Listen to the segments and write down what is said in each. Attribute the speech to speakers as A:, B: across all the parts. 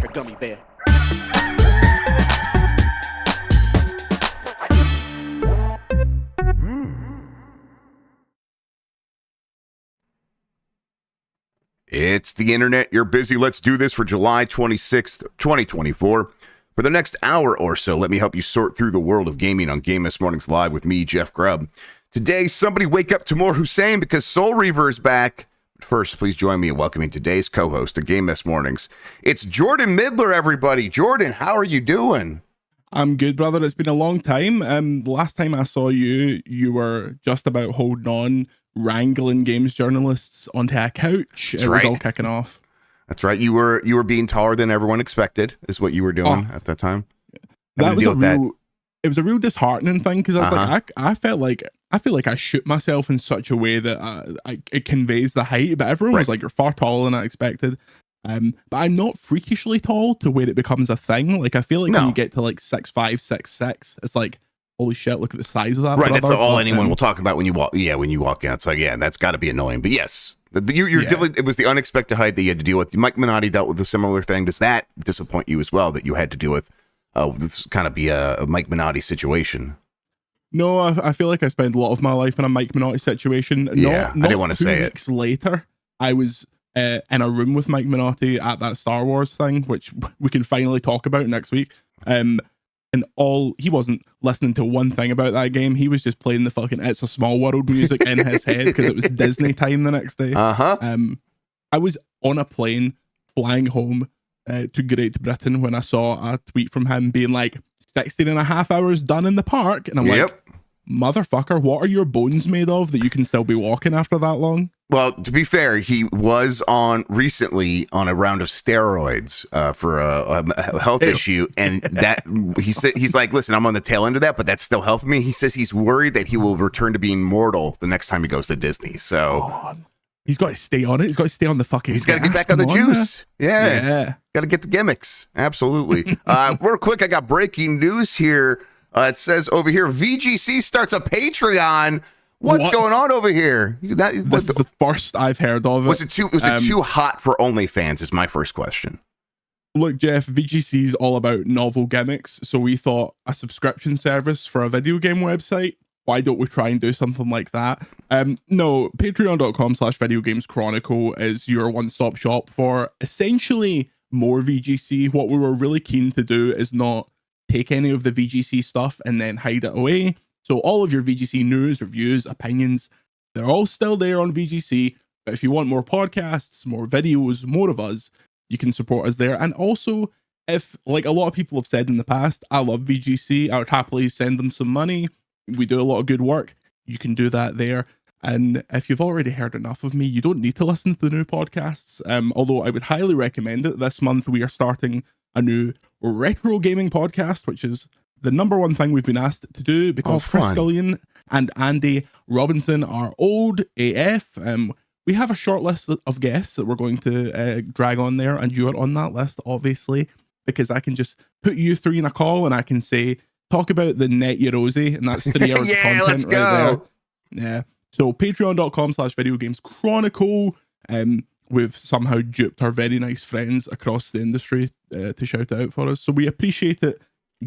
A: a gummy bear.
B: It's the internet. You're busy. Let's do this for July 26th, 2024. For the next hour or so, let me help you sort through the world of gaming on Game This Mornings Live with me, Jeff Grubb. Today, somebody wake up Timur Hussein because Soul Reaver is back. First, please join me in welcoming today's co-host of Game This Mornings. It's Jordan Midler, everybody. Jordan, how are you doing?
C: I'm good, brother. It's been a long time. The last time I saw you, you were just about holding on, wrangling games journalists onto a couch.
B: That's
C: it was
B: right.
C: all kicking off.
B: That's right. You were being taller than everyone expected, is what you were doing at that time.
C: That was it was a real disheartening thing because I was like, I felt like I shoot myself in such a way that it conveys the height, but everyone was like, "You're far taller than I expected." But I'm not freakishly tall to where it becomes a thing. Like I feel like when you get to like 6'5", 6'6", it's like, holy shit, look at the size of that.
B: Right,
C: brother.
B: that's all anyone will talk about when you walk. Yeah, when you walk in, it's like, yeah, that's got to be annoying. But yes, you're definitely. It was the unexpected height that you had to deal with. Mike Minotti dealt with a similar thing. Does that disappoint you as well that you had to deal with? This kind of be a Mike Minotti situation.
C: No, I feel like I spent a lot of my life in a Mike Minotti situation.
B: Yeah, I didn't want to say it.
C: 2 weeks later, I was in a room with Mike Minotti at that Star Wars thing, which we can finally talk about next week. And he wasn't listening to one thing about that game. He was just playing the fucking It's a Small World music in his head because it was Disney time the next day. I was on a plane flying home to Great Britain when I saw a tweet from him being like 16 and a half hours done in the park. And I'm like, motherfucker, what are your bones made of that you can still be walking after that long?
B: Well, to be fair, he was recently on a round of steroids for a health issue, and that he's like, listen, I'm on the tail end of that, but that's still helping me. He says he's worried that he will return to being mortal the next time he goes to Disney. So
C: he's got to stay on it. He's got to stay on the fucking.
B: He's got to get back on the juice. Yeah. Got to get the gimmicks. Absolutely. Real quick, I got breaking news here. It says over here, VGC starts a Patreon. What's going on over here?
C: This is the first I've heard of it.
B: Was it too hot for OnlyFans is my first question.
C: Look, Jeff, VGC is all about novel gimmicks. So we thought a subscription service for a video game website. Why don't we try and do something like that? No, patreon.com/video games chronicle is your one-stop shop for essentially more VGC. What we were really keen to do is not take any of the VGC stuff and then hide it away. So all of your VGC news, reviews, opinions, they're all still there on VGC. But if you want more podcasts, more videos, more of us, you can support us there. And also, if, like a lot of people have said in the past, I love VGC, I would happily send them some money. We do a lot of good work. You can do that there. And if you've already heard enough of me, you don't need to listen to the new podcasts. Although I would highly recommend it. This month we are starting a new retro gaming podcast, which is the number one thing we've been asked to do because Chris Scullion and Andy Robinson are old AF. We have a short list of guests that we're going to drag on there, and you're on that list, obviously, because I can just put you three in a call and I can say, talk about the Net Your Rosie, and that's 3 hours of content
B: let's go.
C: Right there. Yeah. So patreon.com/video games chronicle. We've somehow duped our very nice friends across the industry to shout out for us. So we appreciate it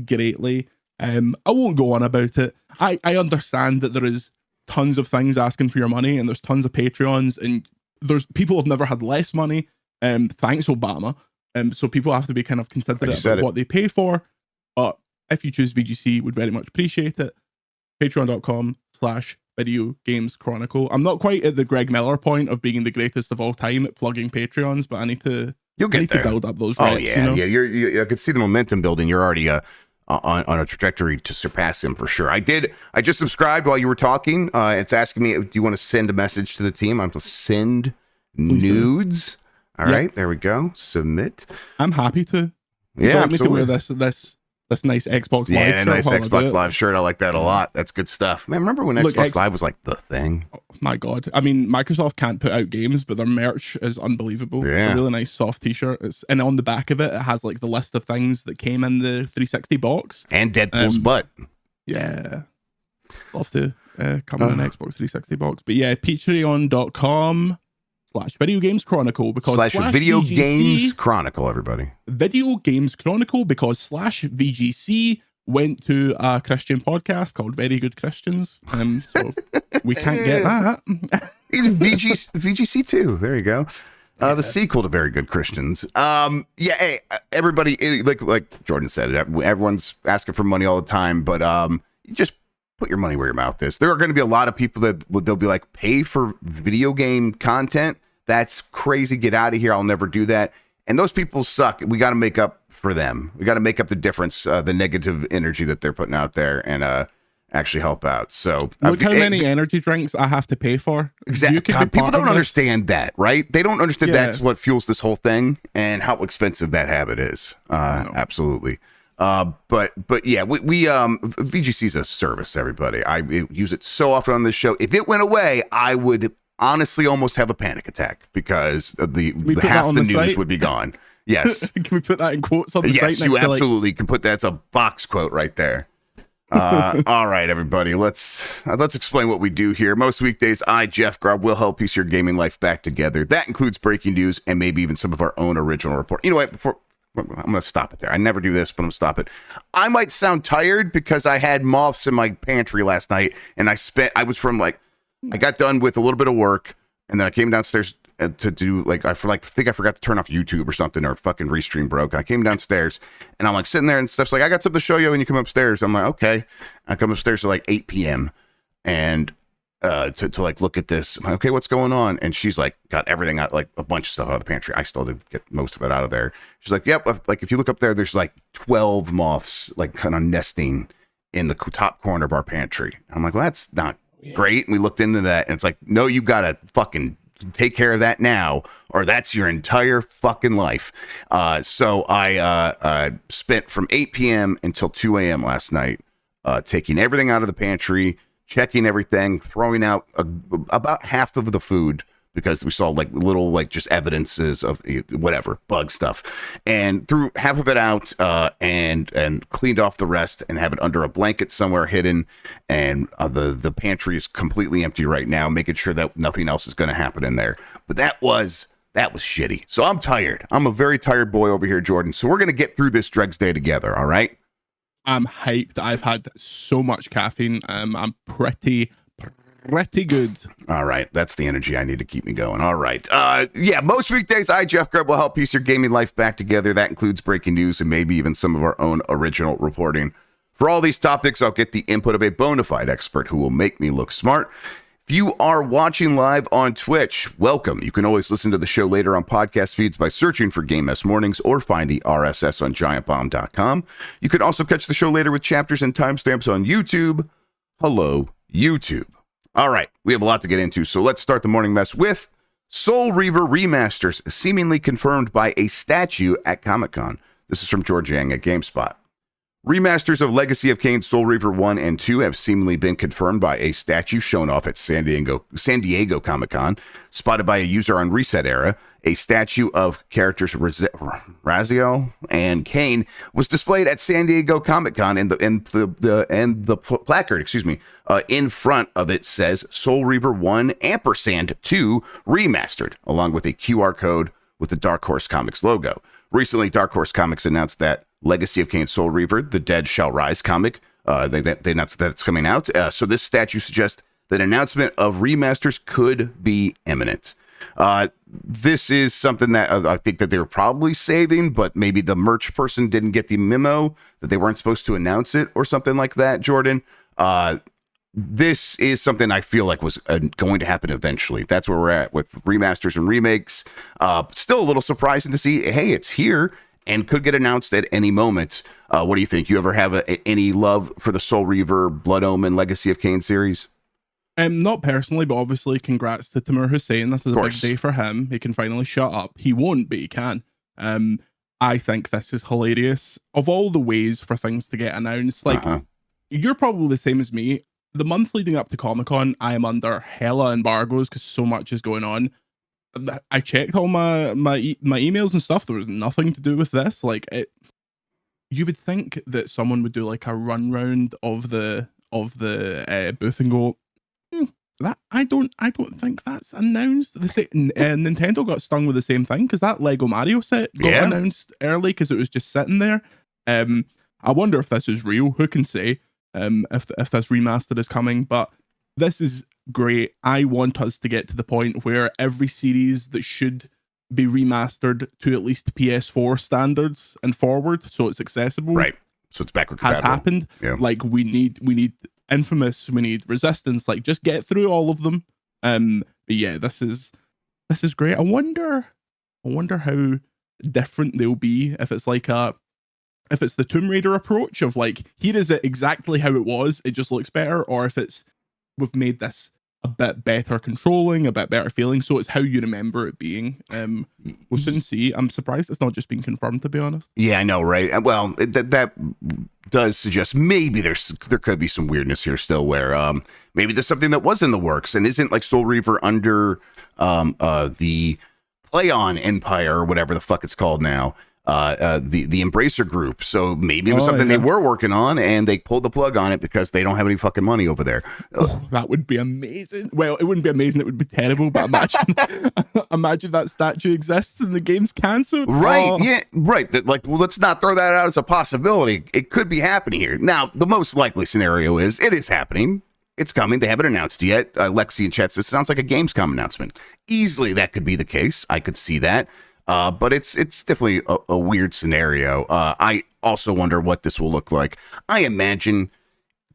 C: greatly. I won't go on about it. I understand that there is tons of things asking for your money, and there's tons of Patreons, and there's people have never had less money. Thanks, Obama. So people have to be kind of considerate about what they pay for. But if you choose VGC, would very much appreciate it. Patreon.com/video games chronicle. I'm not quite at the Greg Miller point of being the greatest of all time at plugging Patreons, but I need to.
B: You'll get there.
C: To build up those reps,
B: I could see the momentum building. You're already on a trajectory to surpass him for sure. I just subscribed while you were talking. It's asking me, do you want to send a message to the team? I'm to send nudes. All right, there we go. Submit.
C: I'm happy to.
B: Yeah,
C: me to wear this nice Xbox Live shirt.
B: Nice Xbox Live shirt. I like that a lot. That's good stuff. Man, remember when Xbox Live was like the thing?
C: Oh, my God. I mean, Microsoft can't put out games, but their merch is unbelievable.
B: Yeah.
C: It's a really nice soft t-shirt. And on the back of it, it has like the list of things that came in the 360 box.
B: And Deadpool's butt.
C: Yeah. Love to come in an Xbox 360 box. But yeah, patreon.com Video Games Chronicle because
B: Slash Video
C: VGC,
B: Games Chronicle, everybody.
C: Video Games Chronicle because slash VGC went to a Christian podcast called Very Good Christians. So we can't get that.
B: VGC too. There you go. The sequel to Very Good Christians. Hey, everybody, like Jordan said, everyone's asking for money all the time, but you just put your money where your mouth is. There are going to be a lot of people they'll be like, pay for video game content. That's crazy. Get out of here. I'll never do that. And those people suck. We got to make up for them. We got to make up the difference, the negative energy that they're putting out there, and actually help out. So
C: look how many energy drinks I have to pay for.
B: Exactly. People don't understand that, right? They don't understand that's what fuels this whole thing and how expensive that habit is. Absolutely. But yeah, we VGC is a service, everybody. I use it so often on this show. If it went away, I would honestly almost have a panic attack because half the news would be gone. Yes.
C: Can we put that in quotes on the site?
B: Yes, you absolutely can put that as a box quote right there. All right, everybody, let's explain what we do here. Most weekdays, I, Jeff Grubb, will help piece your gaming life back together. That includes breaking news and maybe even some of our own original report. You know what? I'm going to stop it there. I never do this, but I'm going to stop it. I might sound tired because I had moths in my pantry last night, and I got done with a little bit of work, and then I came downstairs to do I think I forgot to turn off YouTube or something, or fucking Restream broke. And I came downstairs and I'm like sitting there and stuff's like, I got something to show you when you come upstairs. I'm like, okay. I come upstairs at like 8 p.m. and to like look at this. I'm like, okay, what's going on? And she's like got everything out, like a bunch of stuff out of the pantry. I still did get most of it out of there. She's like, yep, like if you look up there's like 12 moths like kind of nesting in the top corner of our pantry. I'm like, well, that's not great. And we looked into that and it's like, no, you gotta fucking take care of that now, or that's your entire fucking life. So I spent from 8 p.m. until 2 a.m. last night, taking everything out of the pantry, checking everything, throwing out about half of the food because we saw like little just evidences of whatever bug stuff, and threw half of it out and cleaned off the rest and have it under a blanket somewhere hidden. And the pantry is completely empty right now, making sure that nothing else is going to happen in there. But that was shitty. So I'm tired. I'm a very tired boy over here, Jordan. So we're going to get through this Dregs Day together. All right.
C: I'm hyped. I've had so much caffeine. I'm pretty good.
B: All right. That's the energy I need to keep me going. All right. Most weekdays, I, Jeff Grubb, will help piece your gaming life back together. That includes breaking news and maybe even some of our own original reporting. For all these topics, I'll get the input of a bona fide expert who will make me look smart. If you are watching live on Twitch, welcome. You can always listen to the show later on podcast feeds by searching for Game S Mornings or find the RSS on giantbomb.com. You can also catch the show later with chapters and timestamps on YouTube. Hello, YouTube. All right, we have a lot to get into, so let's start the morning mess with Soul Reaver Remasters, seemingly confirmed by a statue at Comic-Con. This is from George Yang at GameSpot. Remasters of Legacy of Kain, Soul Reaver 1 and 2 have seemingly been confirmed by a statue shown off at San Diego Comic-Con, spotted by a user on Reset Era. A statue of characters Raziel and Kain was displayed at San Diego Comic-Con, and the placard, in front of it says Soul Reaver 1 ampersand 2 remastered, along with a QR code with the Dark Horse Comics logo. Recently, Dark Horse Comics announced that Legacy of Kain, Soul Reaver, The Dead Shall Rise comic, they announced that it's coming out. So this statue suggests that announcement of remasters could be imminent. This is something that I think that they were probably saving, but maybe the merch person didn't get the memo that they weren't supposed to announce it or something like that, Jordan. This is something I feel like was going to happen eventually. That's where we're at with remasters and remakes. Still a little surprising to see, hey, it's here and could get announced at any moment. What do you think? You ever have any love for the Soul Reaver, Blood Omen, Legacy of Kain series?
C: Not personally, but obviously congrats to Tamir Hussein. This is a big day for him. He can finally shut up. He won't, but he can. I think this is hilarious. Of all the ways for things to get announced, you're probably the same as me. The month leading up to Comic-Con, I am under hella embargoes because so much is going on. I checked all my emails and stuff. There was nothing to do with this. You would think that someone would do like a run round of the booth and go, That I don't think that's announced. The same Nintendo got stung with the same thing because that Lego Mario set got
B: Yeah.
C: announced early because it was just sitting there. I wonder if this is real. Who can say? If this remaster is coming, but this is great. I want us to get to the point where every series that should be remastered to at least PS4 standards and forward, so it's accessible.
B: Right. So it's backward
C: Has
B: compatible.
C: happened.
B: Yeah.
C: Like we need Infamous, we need Resistance. Like just get through all of them. But yeah, this is great. I wonder how different they'll be if it's like if it's the Tomb Raider approach of like, here is it exactly how it was, it just looks better, or if it's we've made this a bit better controlling, a bit better feeling, so it's how you remember it being. We'll soon see. I'm surprised it's not just been confirmed, to be honest.
B: Yeah, I know, right? Well, that does suggest maybe there could be some weirdness here still, where maybe there's something that was in the works and isn't like Soul Reaver under the Play On Empire or whatever the fuck it's called now. The Embracer Group. So maybe it was something they were working on and they pulled the plug on it because they don't have any fucking money over there.
C: That would be amazing. Well, it wouldn't be amazing, it would be terrible, but imagine that statue exists and the game's cancelled.
B: Right. Yeah, right. That, like, well, let's not throw that out as a possibility. It could be happening here. Now, the most likely scenario is it is happening. It's coming. They haven't announced yet. Lexi in chat says it sounds like a Gamescom announcement. Easily that could be the case. I could see that. But it's definitely a weird scenario. I also wonder what this will look like. I imagine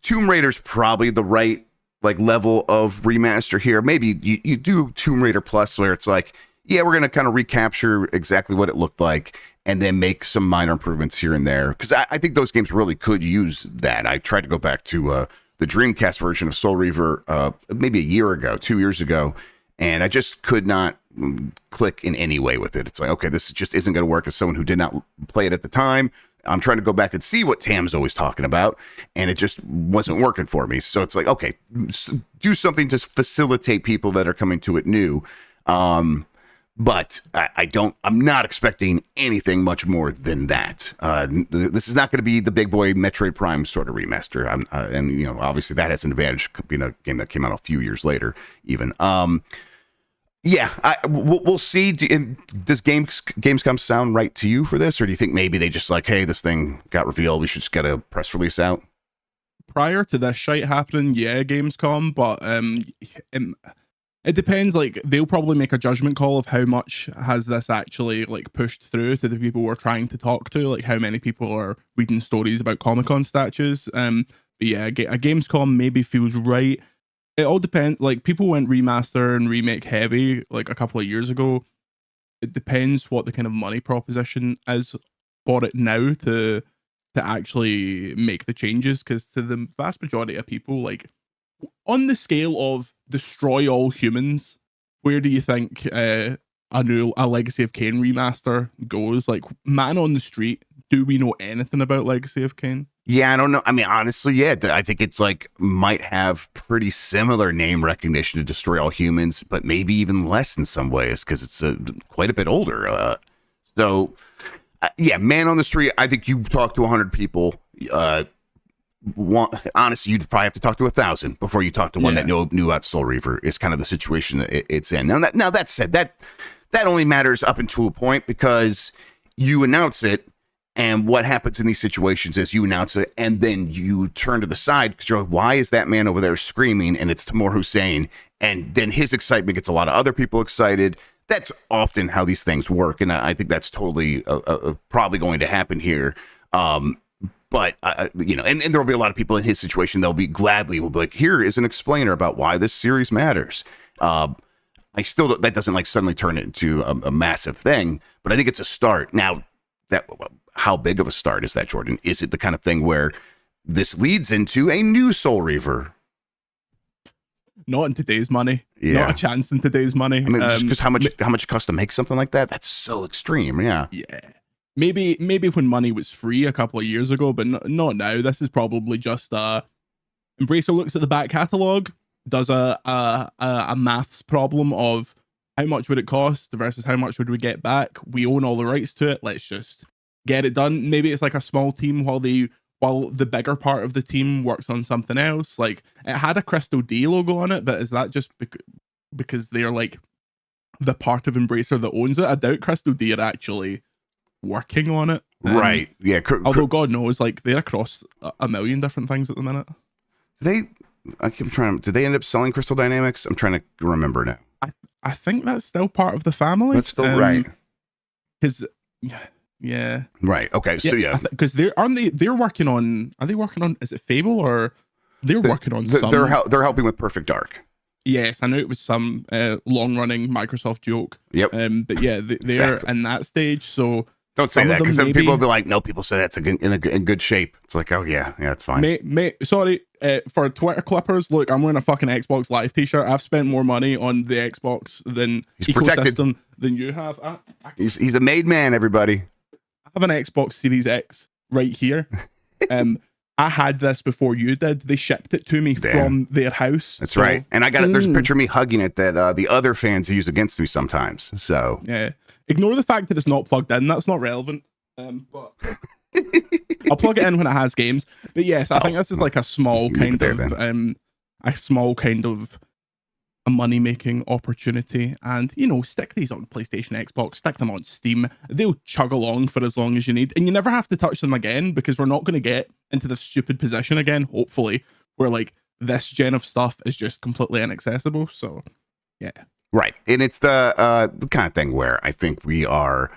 B: Tomb Raider's probably the right like level of remaster here. Maybe you do Tomb Raider Plus where it's like, yeah, we're going to kind of recapture exactly what it looked like and then make some minor improvements here and there. Because I think those games really could use that. I tried to go back to the Dreamcast version of Soul Reaver maybe a year ago, 2 years ago, and I just could not click in any way with it. It's like, okay, this just isn't going to work as someone who did not play it at the time. I'm trying to go back and see what Tam's always talking about, and it just wasn't working for me. So it's like, okay, do something to facilitate people that are coming to it new. But I'm not expecting anything much more than that. This is not going to be the big boy Metroid Prime sort of remaster. And you know, obviously that has an advantage being a game that came out a few years later, even. Yeah, we'll see. Does Gamescom sound right to you for this, or do you think maybe they just like, hey, this thing got revealed, we should just get a press release out?
C: Prior to this shite happening, yeah, Gamescom, but it depends. Like they'll probably make a judgment call of how much has this actually like pushed through to the people we're trying to talk to, like how many people are reading stories about Comic-Con statues. But yeah, a Gamescom maybe feels right. It all depends. Like people went remaster and remake heavy like a couple of years ago. It depends what the kind of money proposition is for it now to actually make the changes. Because to the vast majority of people, like on the scale of destroy all humans, where do you think a Legacy of Kain remaster goes? Like man on the street, do we know anything about Legacy of Kain?
B: Yeah, I don't know. I mean, honestly, yeah, I think it's like might have pretty similar name recognition to Destroy All Humans, but maybe even less in some ways because it's quite a bit older. Yeah, man on the street. I think you talk to 100 people. Honestly, you'd probably have to talk to 1,000 before you talk to one that knew about Soul Reaver. Is kind of the situation that it's in. Now that said, that only matters up until a point because you announce it. And what happens in these situations is you announce it and then you turn to the side because you're like, why is that man over there screaming? And it's Timur Hussein. And then his excitement gets a lot of other people excited. That's often how these things work. And I think that's totally probably going to happen here. But, you know, and there will be a lot of people in his situation. They'll be like, here is an explainer about why this series matters. That doesn't like suddenly turn it into a massive thing, but I think it's a start. Now, how big of a start is that, Jordan? Is it the kind of thing where this leads into a new Soul Reaver?
C: Not in today's money.
B: Yeah.
C: Not a chance in today's money.
B: I mean, just because how much costs to make something like that? That's so extreme. Yeah.
C: Yeah. Maybe when money was free a couple of years ago, but not now. This is probably just Embracer looks at the back catalog, does a maths problem of how much would it cost versus how much would we get back. We own all the rights to it. Let's just get it done. Maybe it's like a small team while they while the bigger part of the team works on something else. Like, it had a Crystal D logo on it, but is that just because they're like the part of Embracer that owns it? I doubt Crystal D are actually working on it.
B: Right. Yeah.
C: Although God knows, like, they're across a million different things at the minute.
B: Did they end up selling Crystal Dynamics? I'm trying to remember now.
C: I think that's still part of the family.
B: That's still right.
C: Because yeah.
B: Right. Okay. So yeah.
C: Because they're working on. Are they working on? Is it Fable or they're working on?
B: They're helping with Perfect Dark.
C: Yes, I know it was some long-running Microsoft joke.
B: Yep.
C: But yeah, they're in that stage. So
B: don't say that, because then people will be like, "No, people say that's in good shape." It's like, oh yeah, it's fine.
C: Sorry, for Twitter clippers. Look, I'm wearing a fucking Xbox Live T-shirt. I've spent more money on the Xbox ecosystem than you have.
B: He's a made man, everybody.
C: I have an Xbox Series X right here. I had this before you did. They shipped it to me from their house.
B: That's right. And I got it. There's a picture of me hugging it that the other fans use against me sometimes. So
C: yeah, ignore the fact that it's not plugged in. That's not relevant. But I'll plug it in when it has games. But yes, I think this is like a small kind of a money-making opportunity. And, stick these on PlayStation, Xbox, stick them on Steam. They'll chug along for as long as you need. And you never have to touch them again, because we're not going to get into this stupid position again, hopefully, where like this gen of stuff is just completely inaccessible. So, yeah.
B: Right. And it's the kind of thing where I think we are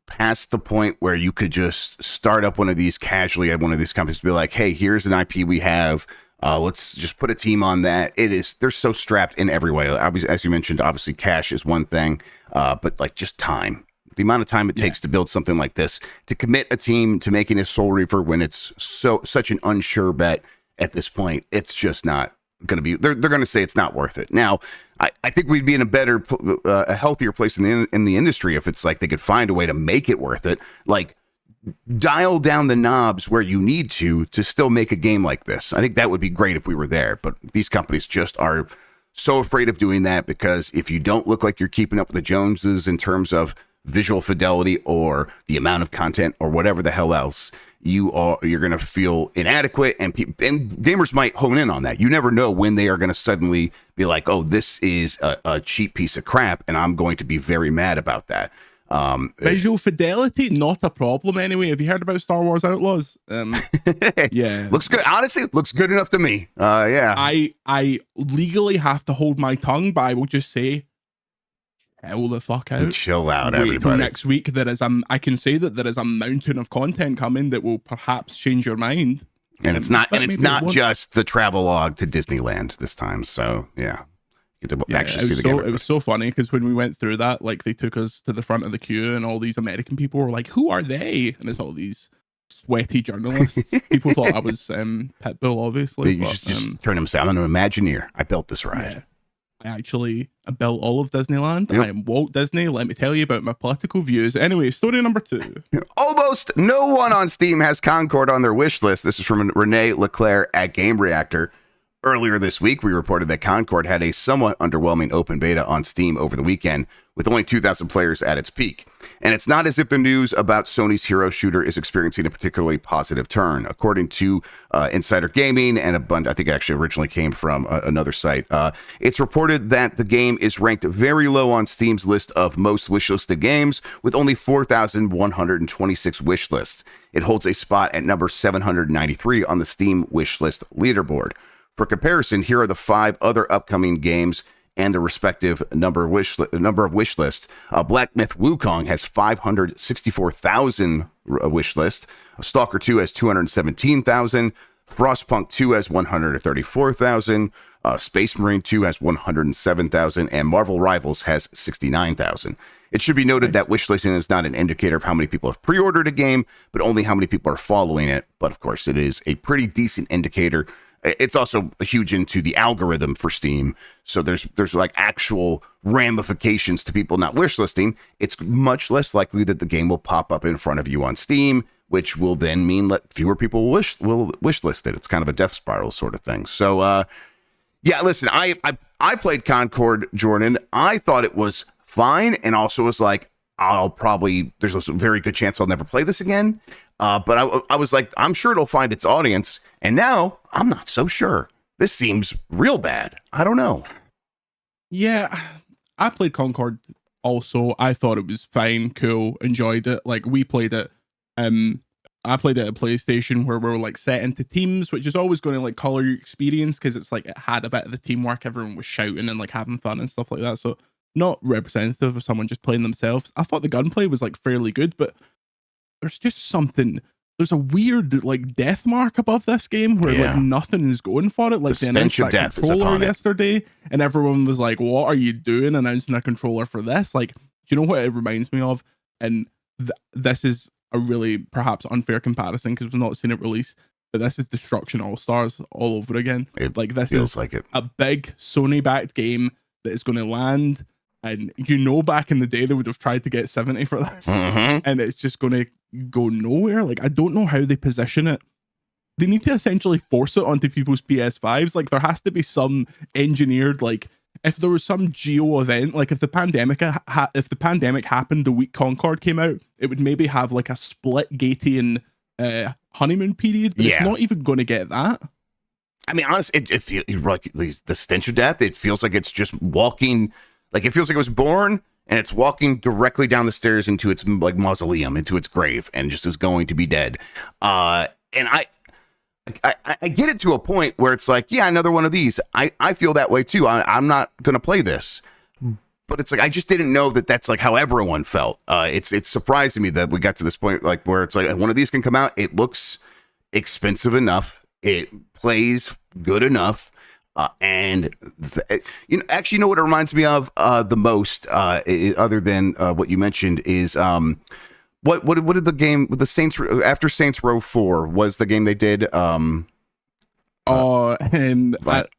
B: past the point where you could just start up one of these casually at one of these companies to be like, hey, here's an IP we have. Let's just put a team on that. They're so strapped in every way. Obviously, as you mentioned, obviously cash is one thing, but like just time. The amount of time it takes to build something like this, to commit a team to making a Soul Reaver when it's such an unsure bet at this point, it's just not going to be. They're going to say it's not worth it. Now, I think we'd be in a healthier place in the industry if it's like they could find a way to make it worth it. Like, dial down the knobs where you need to still make a game like this. I think that would be great if we were there, but these companies just are so afraid of doing that, because if you don't look like you're keeping up with the Joneses in terms of visual fidelity or the amount of content or whatever the hell else, you're going to feel inadequate, and gamers might hone in on that. You never know when they are going to suddenly be like, oh, this is a cheap piece of crap, and I'm going to be very mad about that.
C: Visual fidelity, not a problem anyway. Have you heard about Star Wars Outlaws? Yeah,
B: looks good. Honestly, looks good enough to me. Yeah,
C: I legally have to hold my tongue, but I will just say, chill the fuck out,
B: chill out,
C: wait
B: everybody.
C: Till next week, I can say that there is a mountain of content coming that will perhaps change your mind.
B: And it's not just the travelogue to Disneyland this time. So yeah.
C: It was so funny, because when we went through that, like, they took us to the front of the queue, and all these American people were like, who are they? And it's all these sweaty journalists. People thought I was Pitbull, obviously.
B: You just turn them, say, I'm an Imagineer. I built this ride.
C: Yeah. I built all of Disneyland. Yep. I am Walt Disney. Let me tell you about my political views. Anyway, story number 2.
B: Almost no one on Steam has Concord on their wish list. This is from Renee Leclerc at Game Reactor. Earlier this week, we reported that Concord had a somewhat underwhelming open beta on Steam over the weekend, with only 2,000 players at its peak. And it's not as if the news about Sony's hero shooter is experiencing a particularly positive turn. According to Insider Gaming, and I think it actually originally came from another site, it's reported that the game is ranked very low on Steam's list of most wishlisted games, with only 4,126 wishlists. It holds a spot at number 793 on the Steam wishlist leaderboard. For comparison, here are the 5 other upcoming games and the respective number of wish lists. Black Myth Wukong has 564,000 wish list. Stalker 2 has 217,000. Frostpunk 2 has 134,000. Space Marine 2 has 107,000. And Marvel Rivals has 69,000. It should be noted that wishlisting is not an indicator of how many people have pre-ordered a game, but only how many people are following it. But of course, it is a pretty decent indicator. It's also huge into the algorithm for Steam. So there's like actual ramifications to people not wishlisting. It's much less likely that the game will pop up in front of you on Steam, which will then mean fewer people will wishlist it. It's kind of a death spiral sort of thing. So yeah, listen, I played Concord, Jordan. I thought it was fine, and also was like, there's a very good chance I'll never play this again. But I was like, I'm sure it'll find its audience. And now I'm not so sure. This seems real bad. I don't know.
C: Yeah, I played Concord also. I thought it was fine, cool, enjoyed it. Like we played it. I played it at PlayStation where we were like set into teams, which is always going to like color your experience because it's like it had a bit of the teamwork. Everyone was shouting and like having fun and stuff like that. So not representative of someone just playing themselves. I thought the gunplay was like fairly good, but there's just something. There's a weird like death mark above this game where like nothing is going for it. Like
B: The
C: they announced
B: stench of
C: that
B: death is
C: controller
B: upon it.
C: yesterday, and everyone was like, "What are you doing announcing a controller for this?" Like, do you know what it reminds me of? And this is a really perhaps unfair comparison because we've not seen it release, but this is Destruction All Stars all over again.
B: It
C: like this
B: feels
C: is
B: like it.
C: a big Sony backed game that is going to land. And you know, back in the day, they would have tried to get 70 for this, and it's just going to go nowhere. Like, I don't know how they position it. They need to essentially force it onto people's PS5s. Like, there has to be some engineered, like, if there was some geo event, like if the pandemic happened the week Concord came out, it would maybe have like a split Gatian honeymoon period, but it's not even going to get that.
B: I mean, honestly, it feels like the stench of death. It feels like it's just walking. Like it feels like it was born and it's walking directly down the stairs into its like mausoleum, into its grave, and just is going to be dead. And I get it to a point where it's like, yeah, another one of these. I feel that way too. I'm not gonna play this, but it's like I just didn't know that that's like how everyone felt. It's surprising me that we got to this point like where it's like one of these can come out. It looks expensive enough. It plays good enough. And actually, you know what it reminds me of the most, other than what you mentioned, is what did the game with the Saints after Saints Row 4 was the game they did?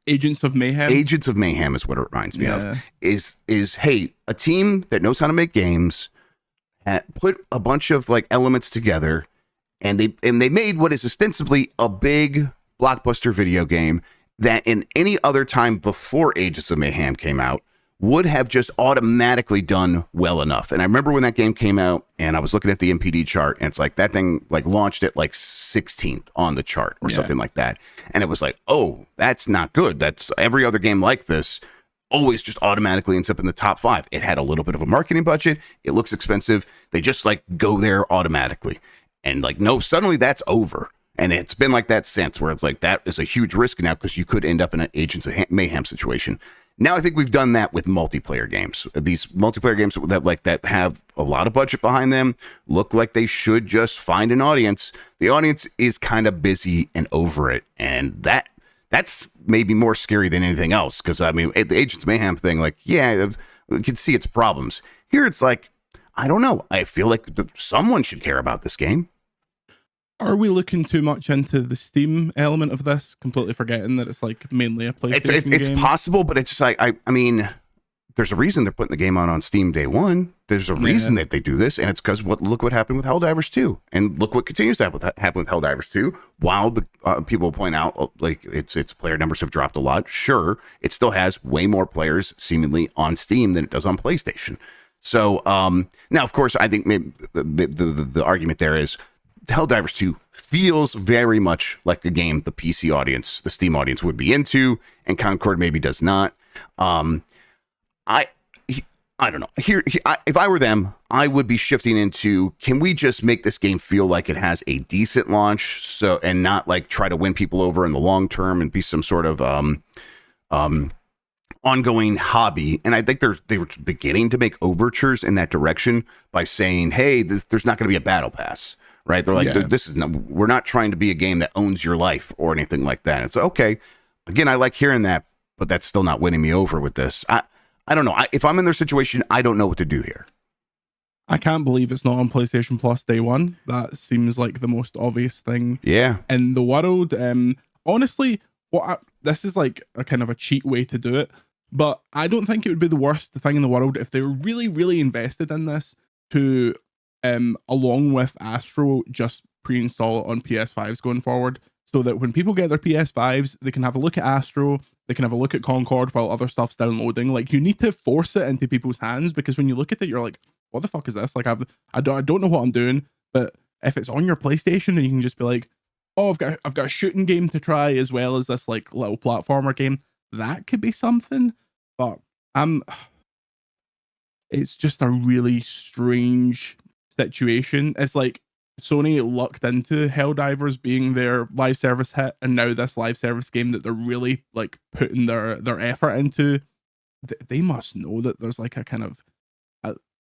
C: Agents of Mayhem.
B: Agents of Mayhem is what it reminds me of. Is hey, a team that knows how to make games, put a bunch of like elements together, and they made what is ostensibly a big blockbuster video game that in any other time before Agents of Mayhem came out would have just automatically done well enough. And I remember when that game came out and I was looking at the NPD chart and it's like that thing like launched at like 16th on the chart or something like that. And it was like, oh, that's not good. That's every other game like this always just automatically ends up in the top 5. It had a little bit of a marketing budget. It looks expensive. They just like go there automatically. And like, no, suddenly that's over. And it's been like that since, where it's like that is a huge risk now because you could end up in an Agents of Mayhem situation. Now I think we've done that with multiplayer games. These multiplayer games that have a lot of budget behind them look like they should just find an audience. The audience is kind of busy and over it, and that's maybe more scary than anything else. Because I mean, the Agents of Mayhem thing, like, yeah, we can see its problems. Here, it's like, I don't know. I feel like someone should care about this game.
C: Are we looking too much into the Steam element of this, completely forgetting that it's like mainly a PlayStation game?
B: It's possible, but it's just like, I mean, there's a reason they're putting the game on Steam day one. There's a reason that they do this, and it's because look what happened with Helldivers 2, and look what continues to happen with Helldivers 2. While the people point out like its player numbers have dropped a lot, sure, it still has way more players seemingly on Steam than it does on PlayStation. So now, of course, I think maybe the argument there is Helldivers 2 feels very much like a game the PC audience, the Steam audience would be into, and Concord maybe does not. I don't know. If I were them, I would be shifting into, can we just make this game feel like it has a decent launch, so and not like try to win people over in the long term and be some sort of ongoing hobby. And I think they were beginning to make overtures in that direction by saying, hey, there's not going to be a battle pass. Right? They're like, we're not trying to be a game that owns your life or anything like that. It's okay. Again, I like hearing that, but that's still not winning me over with this. I don't know. If I'm in their situation, I don't know what to do here.
C: I can't believe it's not on PlayStation Plus day one. That seems like the most obvious thing in the world. Honestly, this is like a kind of a cheat way to do it, but I don't think it would be the worst thing in the world if they were really, really invested in this to along with Astro, just pre-install it on PS5s going forward, so that when people get their PS5s, they can have a look at Astro, they can have a look at Concord while other stuff's downloading. Like, you need to force it into people's hands, because when you look at it, you're like, what the fuck is this? Like, I don't know what I'm doing, but if it's on your PlayStation and you can just be like, oh, I've got a shooting game to try as well as this like little platformer game, that could be something. But it's just a really strange situation. It's like Sony lucked into Helldivers being their live service hit, and now this live service game that they're really like putting their effort into, they must know that there's like a kind of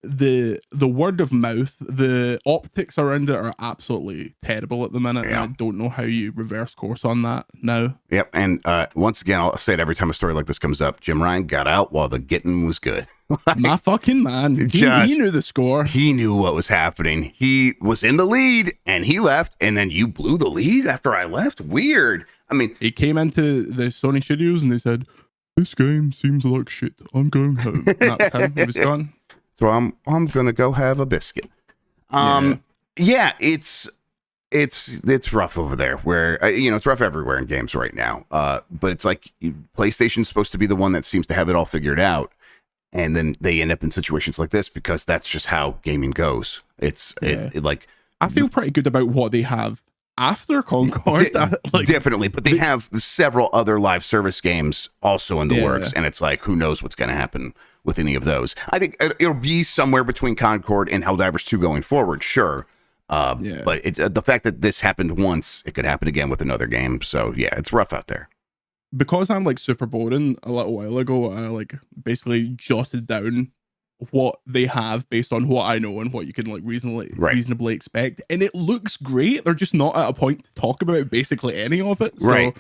C: the word of mouth, the optics around it are absolutely terrible at the minute.
B: Yeah.
C: And I don't know how you reverse course on that now.
B: Yep. And once again, I'll say it every time a story like this comes up. Jim Ryan got out while the getting was good. Like,
C: my fucking man. He knew the score.
B: He knew what was happening. He was in the lead and he left. And then you blew the lead after I left? Weird. I mean,
C: he came into the Sony studios and they said, this game seems like shit. I'm going home. And that's him. He was gone.
B: So I'm gonna go have a biscuit. Yeah, it's rough over there. Where it's rough everywhere in games right now. But it's like PlayStation's supposed to be the one that seems to have it all figured out, and then they end up in situations like this because that's just how gaming goes. It like
C: I feel pretty good about what they have after Concord.
B: Definitely, but they have several other live service games also in the works, and it's like, who knows what's going to happen with any of those. I think it'll be somewhere between Concord and Helldivers 2 going forward, sure. But the fact that this happened once, it could happen again with another game. So yeah, it's rough out there.
C: Because I'm like super boring, a little while ago, I like basically jotted down what they have based on what I know and what you can like reasonably expect, and it looks great. They're just not at a point to talk about basically any of it. So,
B: right.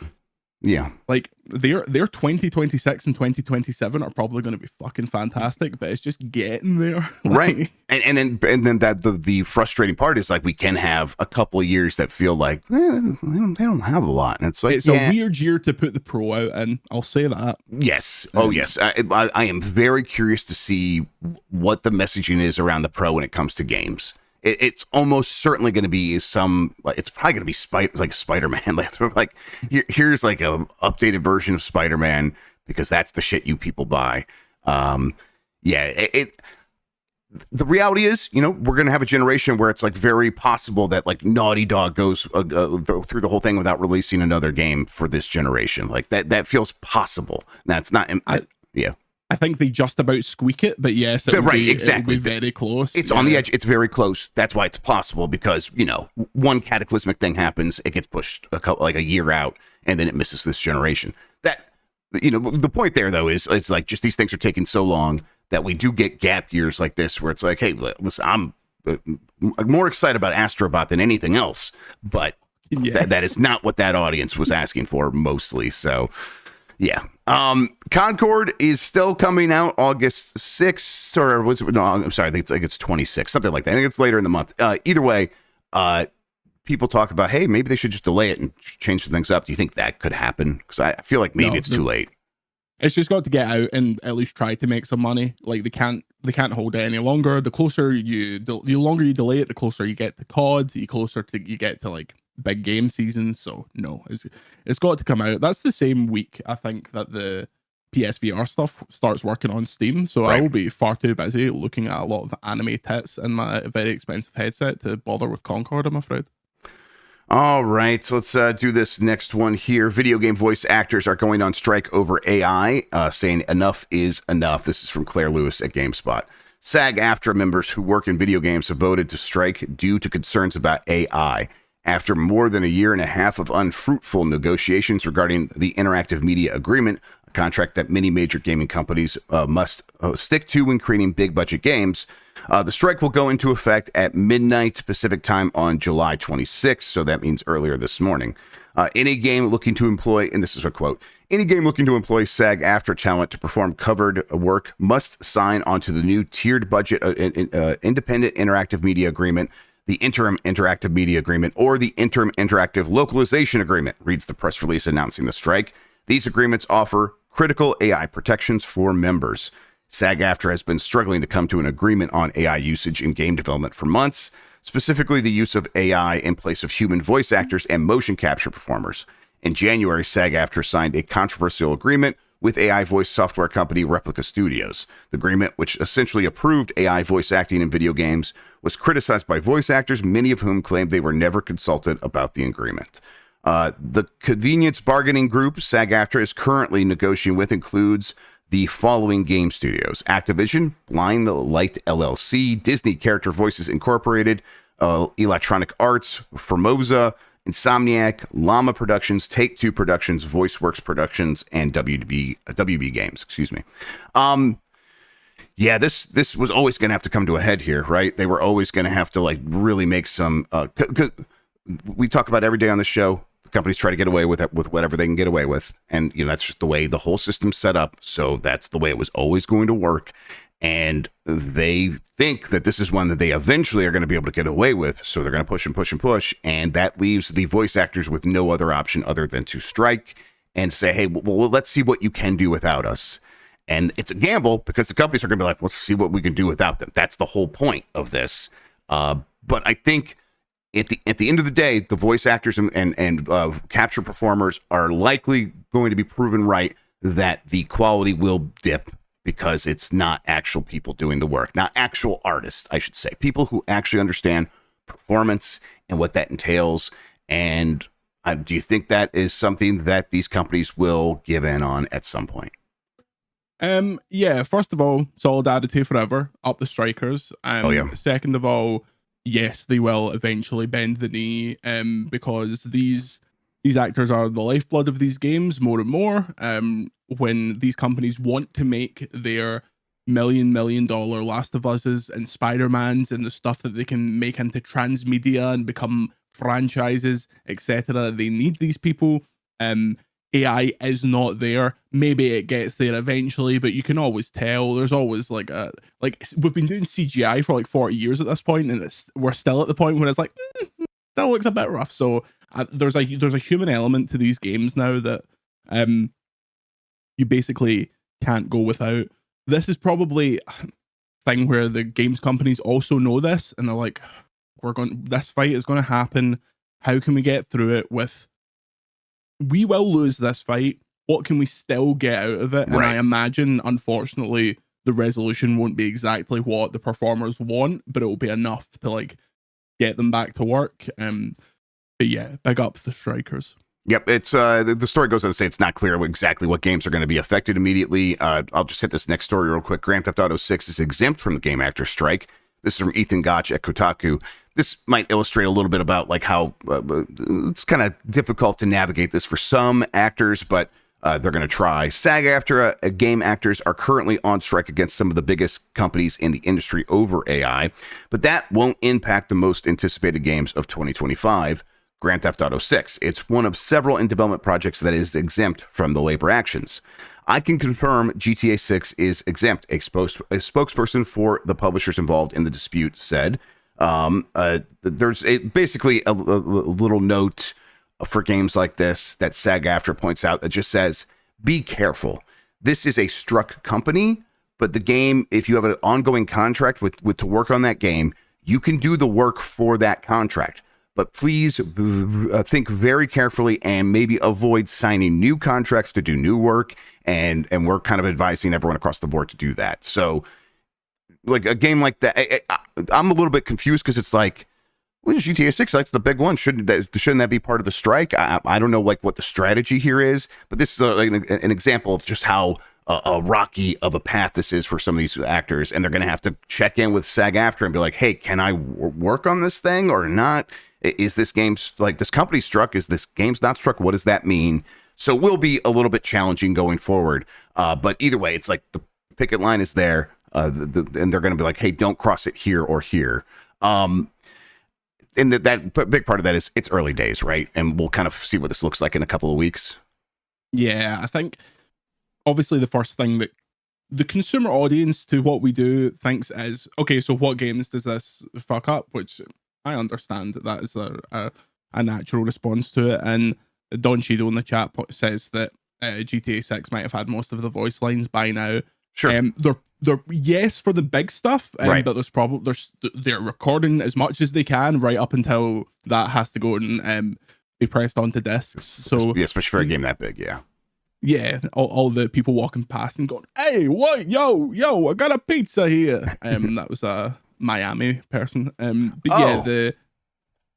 B: Yeah.
C: Like their 2026 and 2027 are probably going to be fucking fantastic, but it's just getting there.
B: Right. And then that the frustrating part is like we can have a couple of years that feel like they don't have a lot, and it's like
C: it's a weird year to put the Pro out, and I'll say that.
B: Yes. Oh yes. I am very curious to see what the messaging is around the Pro when it comes to games. It's almost certainly going to be it's probably going to be like Spider-Man. Like here's like a updated version of Spider-Man because that's the shit you people buy. The reality is, we're going to have a generation where it's like very possible that like Naughty Dog goes through the whole thing without releasing another game for this generation. Like that feels possible. That's not.
C: I think they just about squeak it, but yes, it would be very close.
B: It's on the edge. It's very close. That's why it's possible because, one cataclysmic thing happens, it gets pushed a year out, and then it misses this generation. The point there, though, is it's like just these things are taking so long that we do get gap years like this where it's like, hey, listen, I'm more excited about Astrobot than anything else, but that is not what that audience was asking for mostly. So, yeah. Concord is still coming out August 6th, or was it? No, I'm sorry. I think it's 26th, something like that. I think it's later in the month. Either way, people talk about, hey, maybe they should just delay it and change some things up. Do you think that could happen? Because I feel like maybe it's too late.
C: It's just got to get out and at least try to make some money. Like they can't hold it any longer. The longer you delay it, the closer you get to COD, the closer you get to like big game seasons. So no, it's got to come out. That's the same week I think that the PSVR stuff starts working on Steam. So I will be far too busy looking at a lot of anime tits in my very expensive headset to bother with Concord, I'm afraid.
B: All right, so let's do this next one here. Video game voice actors are going on strike over AI, saying enough is enough. This is from Claire Lewis at GameSpot. SAG-AFTRA members who work in video games have voted to strike due to concerns about AI. After more than a year and a half of unfruitful negotiations regarding the interactive media agreement, a contract that many major gaming companies must stick to when creating big budget games, the strike will go into effect at midnight Pacific time on July 26th. So that means earlier this morning. Any game looking to employ, and this is a quote, any game looking to employ SAG-AFTRA talent to perform covered work must sign onto the new tiered budget independent interactive media agreement, the interim interactive media agreement, or the interim interactive localization agreement, reads the press release announcing the strike. These agreements offer critical AI protections for members. SAG-AFTRA has been struggling to come to an agreement on AI usage in game development for months, specifically the use of AI in place of human voice actors and motion capture performers. In January, SAG-AFTRA signed a controversial agreement with AI voice software company Replica Studios. The agreement, which essentially approved AI voice acting in video games, was criticized by voice actors, many of whom claimed they were never consulted about the agreement. The convenience bargaining group SAG-AFTRA is currently negotiating with includes the following game studios: Activision, Blind Light LLC, Disney Character Voices Incorporated, Electronic Arts, Formosa, Insomniac, Llama Productions, Take-Two Productions, VoiceWorks Productions, and WB Games. Excuse me. Yeah, this was always going to have to come to a head here, right? They were always going to have to like really make some. We talk about every day on the show. The companies try to get away with it, with whatever they can get away with, and that's just the way the whole system's set up. So that's the way it was always going to work. And they think that this is one that they eventually are going to be able to get away with. So they're going to push and push and push. And that leaves the voice actors with no other option other than to strike and say, hey, well, let's see what you can do without us. And it's a gamble because the companies are going to be like, let's see what we can do without them. That's the whole point of this. But I think at the end of the day, the voice actors and capture performers are likely going to be proven right that the quality will dip, because it's not actual people doing the work, not actual artists, I should say. People who actually understand performance and what that entails. And do you think that is something that these companies will give in on at some point?
C: Yeah, first of all, solidarity forever, up the strikers. Second of all, yes, they will eventually bend the knee, because these actors are the lifeblood of these games more and more. When these companies want to make their $1 million Last of Us's and Spider-Man's and the stuff that they can make into transmedia and become franchises, etc., they need these people. AI is not there. Maybe it gets there eventually, but you can always tell. There's always like we've been doing CGI for like 40 years at this point, and we're still at the point where it's like that looks a bit rough. So there's a human element to these games now that you basically can't go without. This is probably a thing where the games companies also know this, and they're like, this fight is going to happen. How can we get through it we will lose this fight. What can we still get out of it? And I imagine, unfortunately, the resolution won't be exactly what the performers want, but it will be enough to like get them back to work. But yeah, big up the strikers.
B: Yep, it's the story goes on to say it's not clear exactly what games are going to be affected immediately. I'll just hit this next story real quick. Grand Theft Auto 6 is exempt from the game actor strike. This is from Ethan Gotch at Kotaku. This might illustrate a little bit about like how it's kind of difficult to navigate this for some actors, but they're going to try. SAG-AFTRA game actors are currently on strike against some of the biggest companies in the industry over AI, but that won't impact the most anticipated games of 2025. Grand Theft Auto 6. It's one of several in development projects that is exempt from the labor actions. I can confirm GTA 6 is exempt, a spokesperson for the publishers involved in the dispute said. There's basically a little note for games like this that SAG-AFTRA points out that just says, be careful. This is a struck company, but the game, if you have an ongoing contract with to work on that game, you can do the work for that contract. But please think very carefully and maybe avoid signing new contracts to do new work. And we're kind of advising everyone across the board to do that. So like a game like that, I'm a little bit confused because it's like, well, GTA 6, that's the big one. Shouldn't that be part of the strike? I don't know like what the strategy here is, but this is like an example of just how a rocky of a path this is for some of these actors. And they're going to have to check in with SAG-AFTRA and be like, hey, can I work on this thing or not? Is this game like this company struck? Is this game's not struck? What does that mean? So it will be a little bit challenging going forward. But either way, it's like the picket line is there, and they're going to be like, hey, don't cross it here or here. And that big part of that is it's early days, right? And we'll kind of see what this looks like in a couple of weeks.
C: Yeah, I think obviously the first thing that the consumer audience to what we do thinks is, okay, so what games does this fuck up? Which I understand that is a natural response to it. And Don Cheadle in the chat says that GTA 6 might have had most of the voice lines by now.
B: Sure.
C: They're yes for the big stuff,
B: right.
C: But they're recording as much as they can right up until that has to go and be pressed onto discs. So
B: yeah, especially for a game that big, yeah.
C: Yeah, all the people walking past and going, "Hey, what? Yo, I got a pizza here." That was Miami person. But yeah,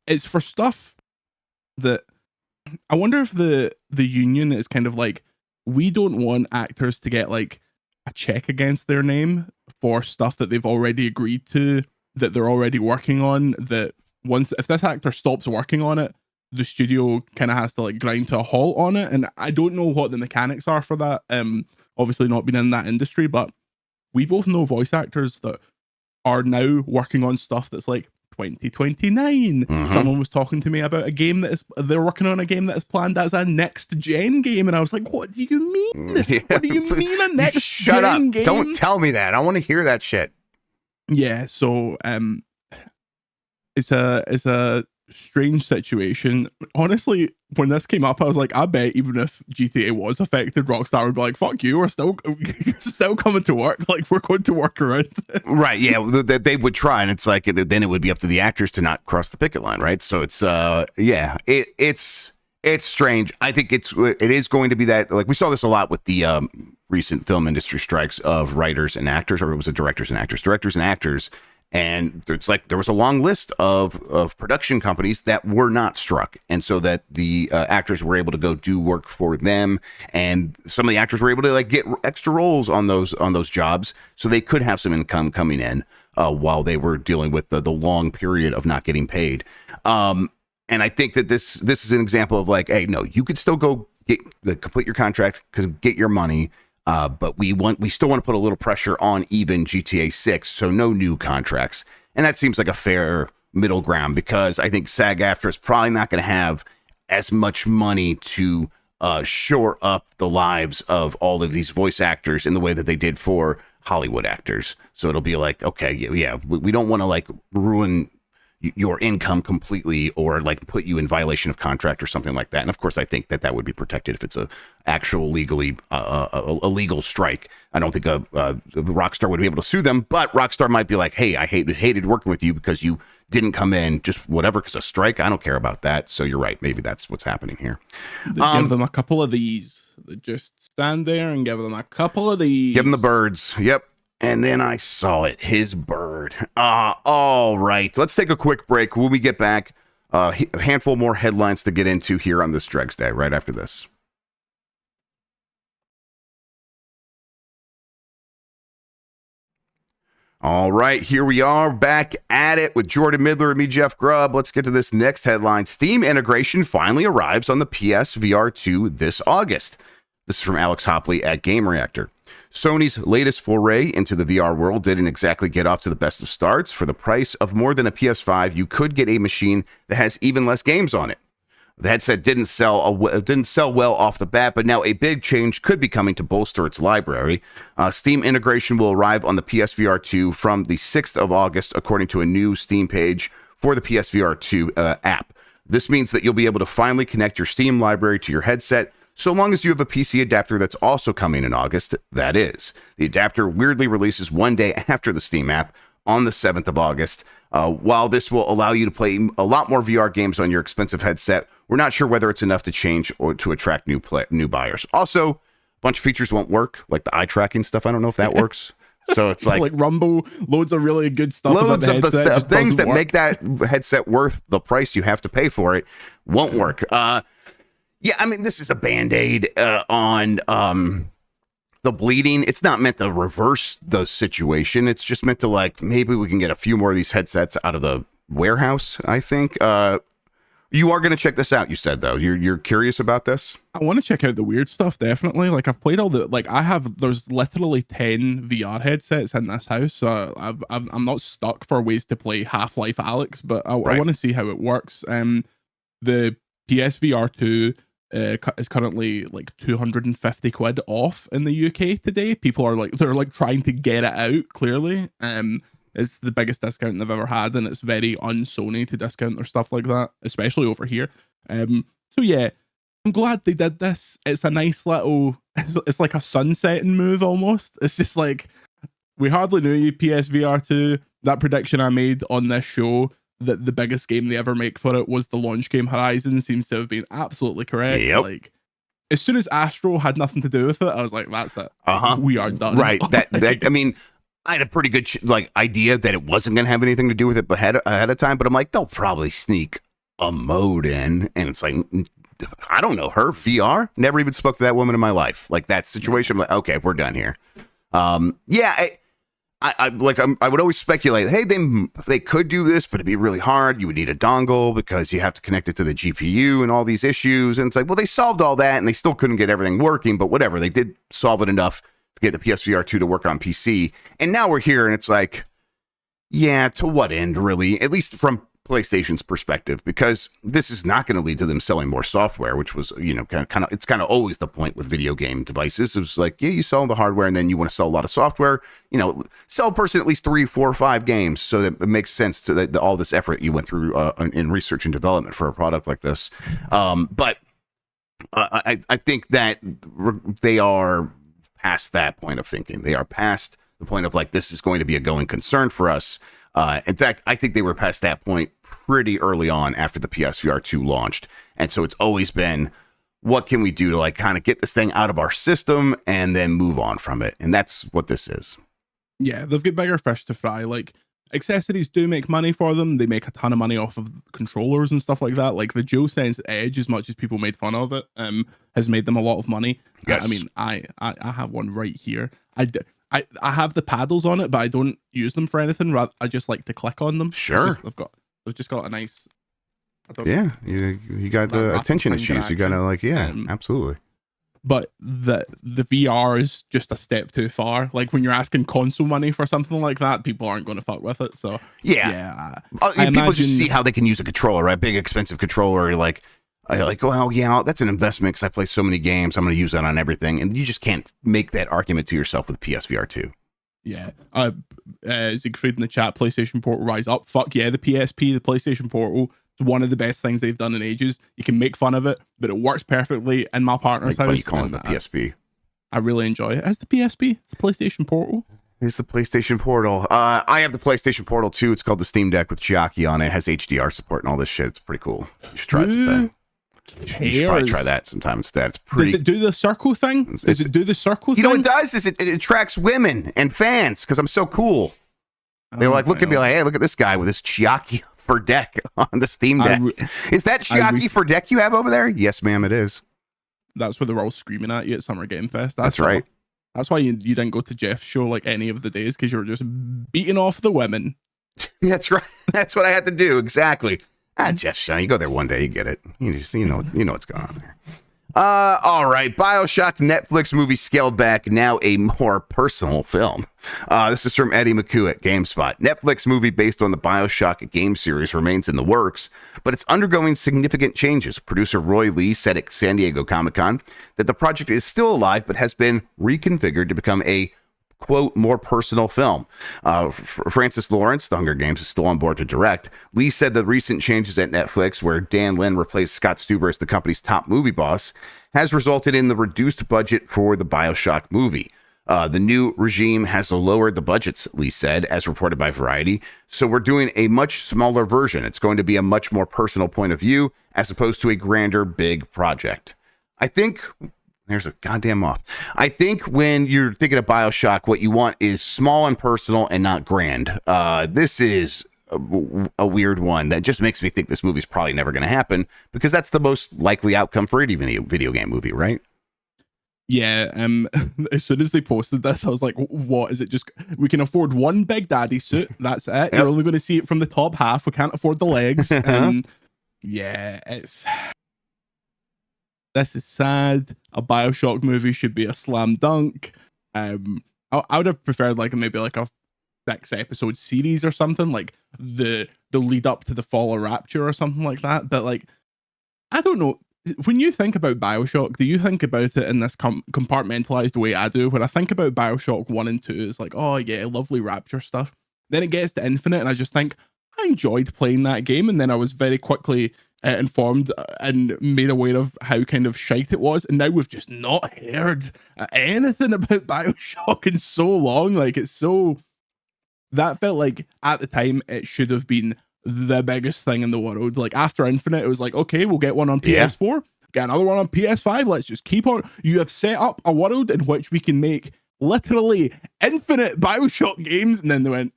C: it's for stuff that I wonder if the union is kind of like, we don't want actors to get like a check against their name for stuff that they've already agreed to, that they're already working on, that once, if this actor stops working on it, the studio kind of has to like grind to a halt on it. And I don't know what the mechanics are for that. Obviously not been in that industry, but we both know voice actors that are now working on stuff that's like 2029. Someone was talking to me about a game they're working on a game that is planned as a next gen game, and I was like, what do you mean?
B: Yeah.
C: What do you mean a next
B: Shut up.
C: gen game?
B: Don't tell me that. I want to hear that shit.
C: Yeah, so it's a strange situation. Honestly, when this came up, I was like, I bet even if GTA was affected, Rockstar would be like, fuck you, we're still coming to work. Like, we're going to work around this.
B: Right, yeah, they would try, and it's like, then it would be up to the actors to not cross the picket line, right? So it's it's strange. I think it is going to be that, like, we saw this a lot with the recent film industry strikes of writers and actors, or it was a directors and actors. And it's like there was a long list of production companies that were not struck, and so that the actors were able to go do work for them, and some of the actors were able to like get extra roles on those jobs, so they could have some income coming in while they were dealing with the long period of not getting paid. And I think that this is an example of like, hey, no, you could still go complete your contract, get your money. But we still want to put a little pressure on even GTA 6, so no new contracts. And that seems like a fair middle ground, because I think SAG-AFTRA is probably not going to have as much money to shore up the lives of all of these voice actors in the way that they did for Hollywood actors. So it'll be like, okay, yeah, we don't want to like ruin your income completely, or like put you in violation of contract or something like that. And of course, I think that would be protected if it's a actual legally a legal strike. I don't think Rockstar would be able to sue them, but Rockstar might be like, hey, I hated working with you because you didn't come in, just whatever, because a strike. I don't care about that. So you're right. Maybe that's what's happening here.
C: Just give them a couple of these. Just stand there and give them a couple of these.
B: Give them the birds. Yep. And then I saw it, his bird. All right. Let's take a quick break. When we get back, a handful more headlines to get into here on this Dregs Day, right after this. All right, here we are back at it with Jordan Midler and me, Jeff Grubb. Let's get to this next headline. Steam integration finally arrives on the PS VR2 this August. This is from Alex Hopley at Game Reactor. Sony's latest foray into the VR world didn't exactly get off to the best of starts. For the price of more than a PS5, you could get a machine that has even less games on it. The headset didn't sell well off the bat, but now a big change could be coming to bolster its library. Steam integration will arrive on the PSVR 2 from the 6th of August, according to a new Steam page for the PSVR 2 app. This means that you'll be able to finally connect your Steam library to your headset, so long as you have a PC adapter that's also coming in August, that is. The adapter weirdly releases one day after the Steam app on the 7th of August. While this will allow you to play a lot more VR games on your expensive headset, we're not sure whether it's enough to change or to attract new buyers. Also, a bunch of features won't work, like the eye tracking stuff. I don't know if that works. So it's like
C: Rumble, loads of really good stuff.
B: Loads
C: about the
B: of the things that make that headset worth the price you have to pay for it won't work. Yeah, I mean, this is a Band-Aid on the bleeding. It's not meant to reverse the situation. It's just meant to, like, maybe we can get a few more of these headsets out of the warehouse, I think. You are going to check this out, you said, though. You're curious about this?
C: I want to check out the weird stuff, definitely. Like, I've played all the, like, there's literally 10 VR headsets in this house, so I'm not stuck for ways to play Half-Life Alyx, but I want to see how it works. The PSVR 2 is currently like 250 quid off in the UK today. People are like, they're like trying to get it out, clearly. It's the biggest discount they've ever had, and it's very un-Sony to discount their stuff like that, especially over here. So yeah, I'm glad they did this. It's a nice little, it's like a sunsetting move almost. It's just like, we hardly knew you, PSVR 2. That prediction I made on this show, that the biggest game they ever make for it was the launch game Horizon, seems to have been absolutely correct.
B: Yep.
C: Like, as soon as Astro had nothing to do with it, I was like, that's it. We are done.
B: Right. That I mean, I had a pretty good idea that it wasn't going to have anything to do with it ahead of time, but I'm like, they'll probably sneak a mode in, and it's like, I don't know her VR. Never even spoke to that woman in my life. Like that situation, I'm like, okay, we're done here. Yeah, I would always speculate, hey, they could do this, but it'd be really hard. You would need a dongle because you have to connect it to the GPU and all these issues. And it's like, well, they solved all that, and they still couldn't get everything working. But whatever, they did solve it enough to get the PSVR2 to work on PC. And now we're here, and it's like, yeah, to what end, really? At least from PlayStation's perspective, because this is not going to lead to them selling more software, which was, it's kind of always the point with video game devices. It was like, yeah, you sell the hardware and then you want to sell a lot of software, sell a person at least 3, 4, 5 games so that it makes sense to all this effort you went through in research and development for a product like this. But I think that they are past that point of thinking. They are past the point of like, this is going to be a going concern for us. In fact, I think they were past that point pretty early on after the PSVR2 launched. And so it's always been, what can we do to like kind of get this thing out of our system and then move on from it? And that's what this is.
C: Yeah, they've got bigger fish to fry. Like, accessories do make money for them. They make a ton of money off of controllers and stuff like that. Like the DualSense Edge, as much as people made fun of it, has made them a lot of money.
B: Yes.
C: I mean, I have one right here. I have the paddles on it, but I don't use them for anything. I just like to click on them.
B: Sure.
C: They've just got a nice.
B: Yeah, you got attention issues. You gotta like, yeah, absolutely.
C: But the VR is just a step too far. Like when you're asking console money for something like that, people aren't going to fuck with it. So
B: people just see how they can use a controller, right? Big expensive controller, like well, yeah, that's an investment because I play so many games. I'm going to use that on everything, and you just can't make that argument to yourself with PSVR 2.
C: Yeah. Siegfried in the chat, PlayStation Portal rise up. Fuck yeah, the PSP, the PlayStation Portal. One of the best things they've done in ages. You can make fun of it, but it works perfectly in my partner's house.
B: What are you calling the PSP?
C: I really enjoy it. As the PSP, it's the PlayStation Portal.
B: It's the PlayStation Portal. I have the PlayStation Portal too. It's called the Steam Deck with Chiaki on it. It has HDR support and all this shit. It's pretty cool. You should try it sometime. You should probably try that sometime instead. It's pretty.
C: Does it do the circle thing? Does it do the circle thing?
B: You know what it does is it attracts women and fans because I'm so cool. They're like, look at me like, hey, look at this guy with his Chiaki for deck on the Steam Deck. Is that Chiaki for deck you have over there? Yes, ma'am, it is. That's
C: what they're all screaming at you at Summer Game Fest.
B: That's right.
C: That's why you didn't go to Jeff's show like any of the days, because you were just beating off the women.
B: That's right. That's what I had to do. Exactly. Jeff's show. You go there one day, you get it. You know what's going on there. All right. BioShock Netflix movie scaled back, now a more personal film. This is from Eddie McCoo at GameSpot. Netflix movie based on the BioShock game series remains in the works, but it's undergoing significant changes. Producer Roy Lee said at San Diego Comic-Con that the project is still alive, but has been reconfigured to become a quote, more personal film. Francis Lawrence, The Hunger Games, is still on board to direct. Lee said the recent changes at Netflix, where Dan Lin replaced Scott Stuber as the company's top movie boss, has resulted in the reduced budget for the BioShock movie. The new regime has lowered the budgets, Lee said, as reported by Variety. So we're doing a much smaller version. It's going to be a much more personal point of view, as opposed to a grander, big project. I think... There's a goddamn moth. I think when you're thinking of BioShock, what you want is small and personal and not grand. This is a weird one that just makes me think this movie's probably never going to happen, because that's the most likely outcome for any video game movie, right?
C: Yeah. As soon as they posted this, I was like, what is it? Just, we can afford one Big Daddy suit. That's it. Yep. You're only going to see it from the top half. We can't afford the legs. Yeah, this is sad. A BioShock movie should be a slam dunk. I would have preferred maybe a 6-episode series or something, like the lead up to the fall of Rapture or something like that. But I don't know. When you think about BioShock, do you think about it in this compartmentalized way I do? When I think about BioShock 1 and 2, it's like, oh yeah, lovely Rapture stuff. Then it gets to Infinite, and I just think I enjoyed playing that game, and then I was very quickly informed and made aware of how kind of shite it was, and now we've just not heard anything about BioShock in so long. That felt like at the time it should have been the biggest thing in the world. After Infinite, it was like, okay, we'll get one on PS4, get another one on PS5, let's just keep on. You have set up a world in which we can make literally infinite BioShock games, and then they went,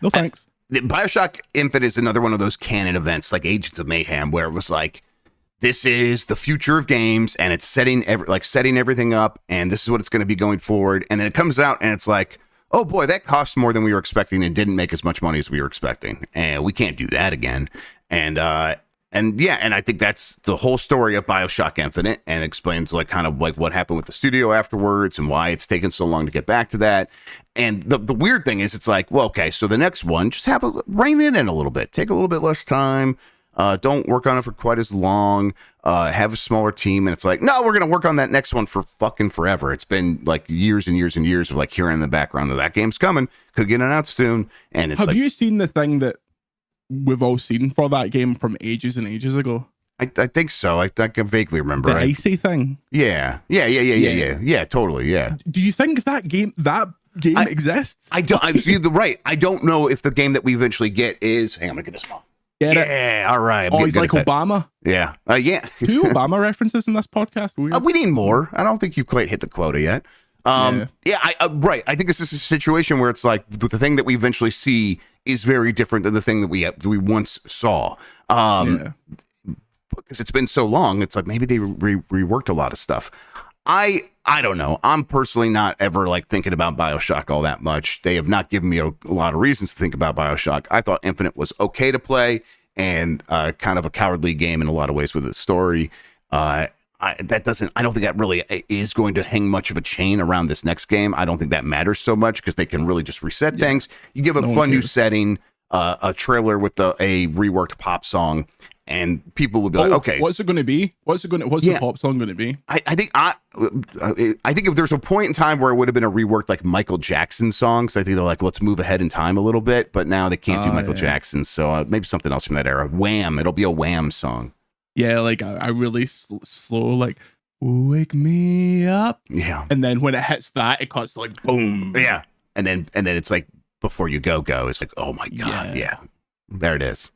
C: no thanks.
B: The BioShock Infinite is another one of those canon events like Agents of Mayhem, where it was like, this is the future of games, and it's setting everything up, and this is what it's going to be going forward. And then it comes out, and it's like, oh boy, that cost more than we were expecting and didn't make as much money as we were expecting, and we can't do that again. And I think that's the whole story of BioShock Infinite, and explains like kind of like what happened with the studio afterwards and why it's taken so long to get back to that. And the weird thing is, it's like, well, okay, so the next one, just rein it in a little bit, take a little bit less time. Don't work on it for quite as long. Have a smaller team. And it's like, no, we're going to work on that next one for fucking forever. It's been like years and years and years of like hearing in the background that game's coming. Could get announced soon. And it's
C: Have you seen the thing that we've all seen for that game from ages and ages ago?
B: I think so. I can vaguely remember.
C: The icy thing?
B: Yeah, totally. Yeah.
C: Do you think that game exists?
B: I don't. Right. I don't know if the game that we eventually get is. Hang on, I'm going to get this off.
C: Get it?
B: Yeah, all right.
C: Oh, he's like Obama?
B: Yeah. Yeah.
C: 2 Obama references in this podcast? Weird.
B: We need more. I don't think you quite hit the quota yet. Right. I think this is a situation where it's like the thing that we eventually see is very different than the thing that we once saw. Because it's been so long, it's like maybe they reworked a lot of stuff. I don't know. I'm personally not ever like thinking about BioShock all that much. They have not given me a lot of reasons to think about BioShock. I thought Infinite was okay to play and kind of a cowardly game in a lot of ways with its story. I don't think that really is going to hang much of a chain around this next game. I don't think that matters so much because they can really just reset things. You give a fun new setting, a trailer with a reworked pop song, and people would be like, okay,
C: what's it going to be? What's the pop song going to be?
B: I think if there's a point in time where it would have been a reworked like Michael Jackson songs, I think they're like, let's move ahead in time a little bit, but now they can't do Michael Jackson. So maybe something else from that era. Wham. It'll be a Wham song.
C: Yeah. Like I really slow, like wake me up.
B: Yeah.
C: And then when it hits that, it cuts like boom.
B: Yeah. And then it's like before you go. It's like, oh my God. Yeah. There it is.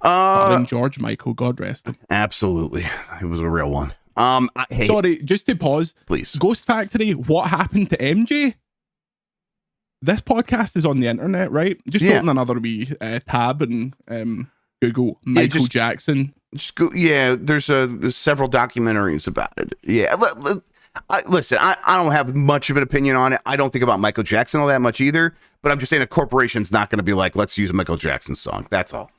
C: George Michael, God rest him.
B: Absolutely, it was a real one.
C: Sorry, just to pause,
B: please.
C: Ghost Factory, what happened to MJ? This podcast is on the internet, right? Just open another wee tab and Google Michael Jackson.
B: Just go. Yeah, there's several documentaries about it. Yeah, listen, I don't have much of an opinion on it. I don't think about Michael Jackson all that much either. But I'm just saying a corporation's not going to be like, let's use a Michael Jackson song. That's all.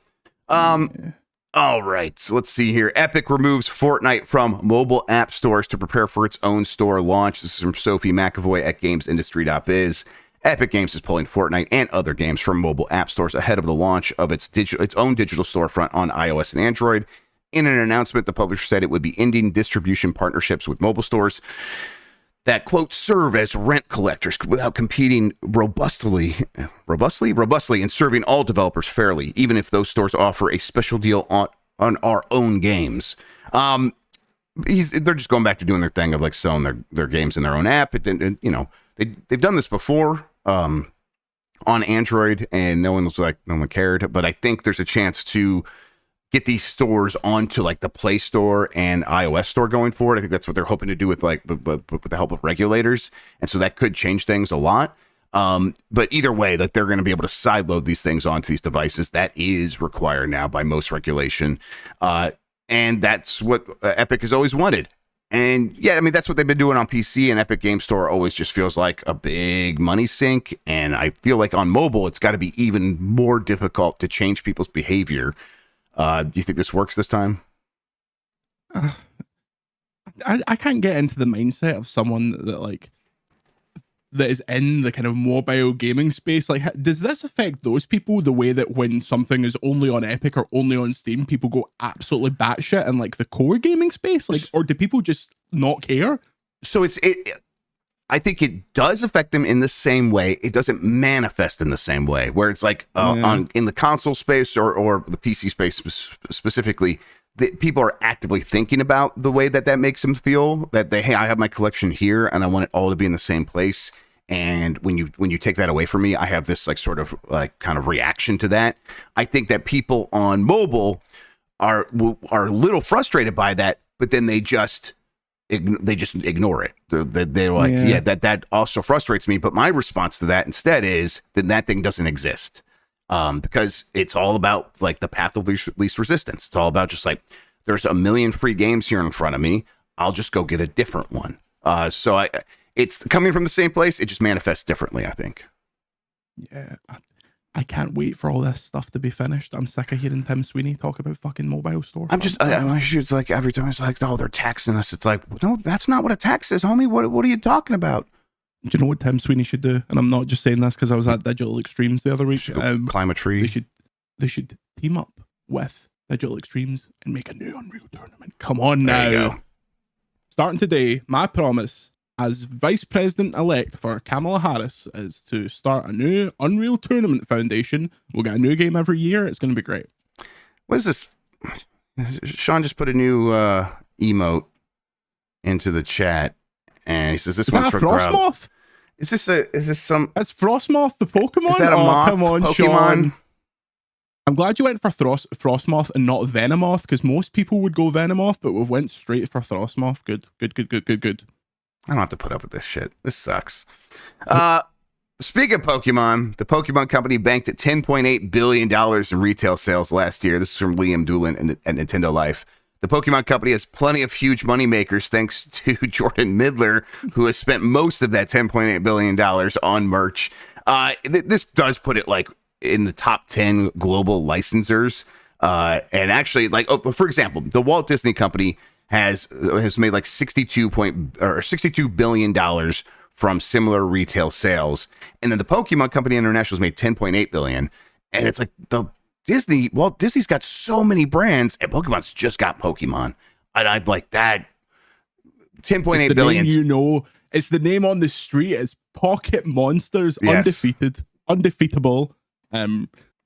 B: All right, so let's see here. Epic removes Fortnite from mobile app stores to prepare for its own store launch. This is from Sophie McAvoy at GamesIndustry.biz. Epic Games is pulling Fortnite and other games from mobile app stores ahead of the launch of its own digital storefront on iOS and Android. In an announcement, the publisher said it would be ending distribution partnerships with mobile stores that, quote, serve as rent collectors without competing robustly and serving all developers fairly, even if those stores offer a special deal on our own games. They're just going back to doing their thing of like selling their games in their own app. They've done this before on Android, and no one cared. But I think there's a chance to get these stores onto like the Play Store and iOS Store going forward. I think that's what they're hoping to do with with the help of regulators. And so that could change things a lot. But either way, that they're going to be able to sideload these things onto these devices. That is required now by most regulation. And that's what Epic has always wanted. And yeah, I mean, that's what they've been doing on PC, and Epic Game Store always just feels like a big money sink. And I feel like on mobile, it's got to be even more difficult to change people's behavior. Do you think this works this time?
C: I can't get into the mindset of someone that is in the kind of mobile gaming space. Like, does this affect those people the way that when something is only on Epic or only on Steam, people go absolutely batshit in like the core gaming space? Like, or do people just not care? So
B: I think it does affect them in the same way. It doesn't manifest in the same way, where it's like in the console space or the PC space specifically, people are actively thinking about the way that makes them feel. That hey, I have my collection here, and I want it all to be in the same place. And when you take that away from me, I have this like sort of like kind of reaction to that. I think that people on mobile are a little frustrated by that, but then they just they just ignore it. They're like, yeah, that also frustrates me. But my response to that instead is then that thing doesn't exist, because it's all about like the path of least resistance. It's all about just like there's a million free games here in front of me. I'll just go get a different one. So it's coming from the same place. It just manifests differently, I think.
C: Yeah, I can't wait for all this stuff to be finished. I'm sick of hearing Tim Sweeney talk about fucking mobile store.
B: It's like every time it's like, oh, they're taxing us. It's like, no, that's not what a tax is, homie. What are you talking about?
C: Do you know what Tim Sweeney should do? And I'm not just saying this because I was at Digital Extremes the other week.
B: Climb a tree.
C: They should team up with Digital Extremes and make a new Unreal tournament. Come on now.
B: There you go.
C: Starting today, my promise as Vice President-elect for Kamala Harris is to start a new Unreal Tournament Foundation. We'll get a new game every year. It's going to be great.
B: What is this? Sean just put a new emote into the chat, and he says this one's for Grubb.
C: Frostmoth?
B: Is this some?
C: That's Frostmoth, the Pokemon.
B: Is that a moth?
C: Come on,
B: Pokemon?
C: Sean. I'm glad you went for Frostmoth and not Venomoth, because most people would go Venomoth, but we went straight for Frostmoth. Good.
B: I don't have to put up with this shit. This sucks. Speaking of Pokemon, the Pokemon Company banked at $10.8 billion in retail sales last year. This is from Liam Doolin at Nintendo Life. The Pokemon Company has plenty of huge moneymakers thanks to Jordan Midler, who has spent most of that $10.8 billion on merch. This does put it like in the top 10 global licensors. And actually, like, for example, the Walt Disney Company has made like $62 billion from similar retail sales, and then the Pokemon Company International has made $10.8 billion. And it's like Walt Disney's got so many brands, and Pokemon's just got Pokemon. And I'd like that. $10.8 billion.
C: You know, it's the name on the street. It's Pocket Monsters, yes. Undefeatable.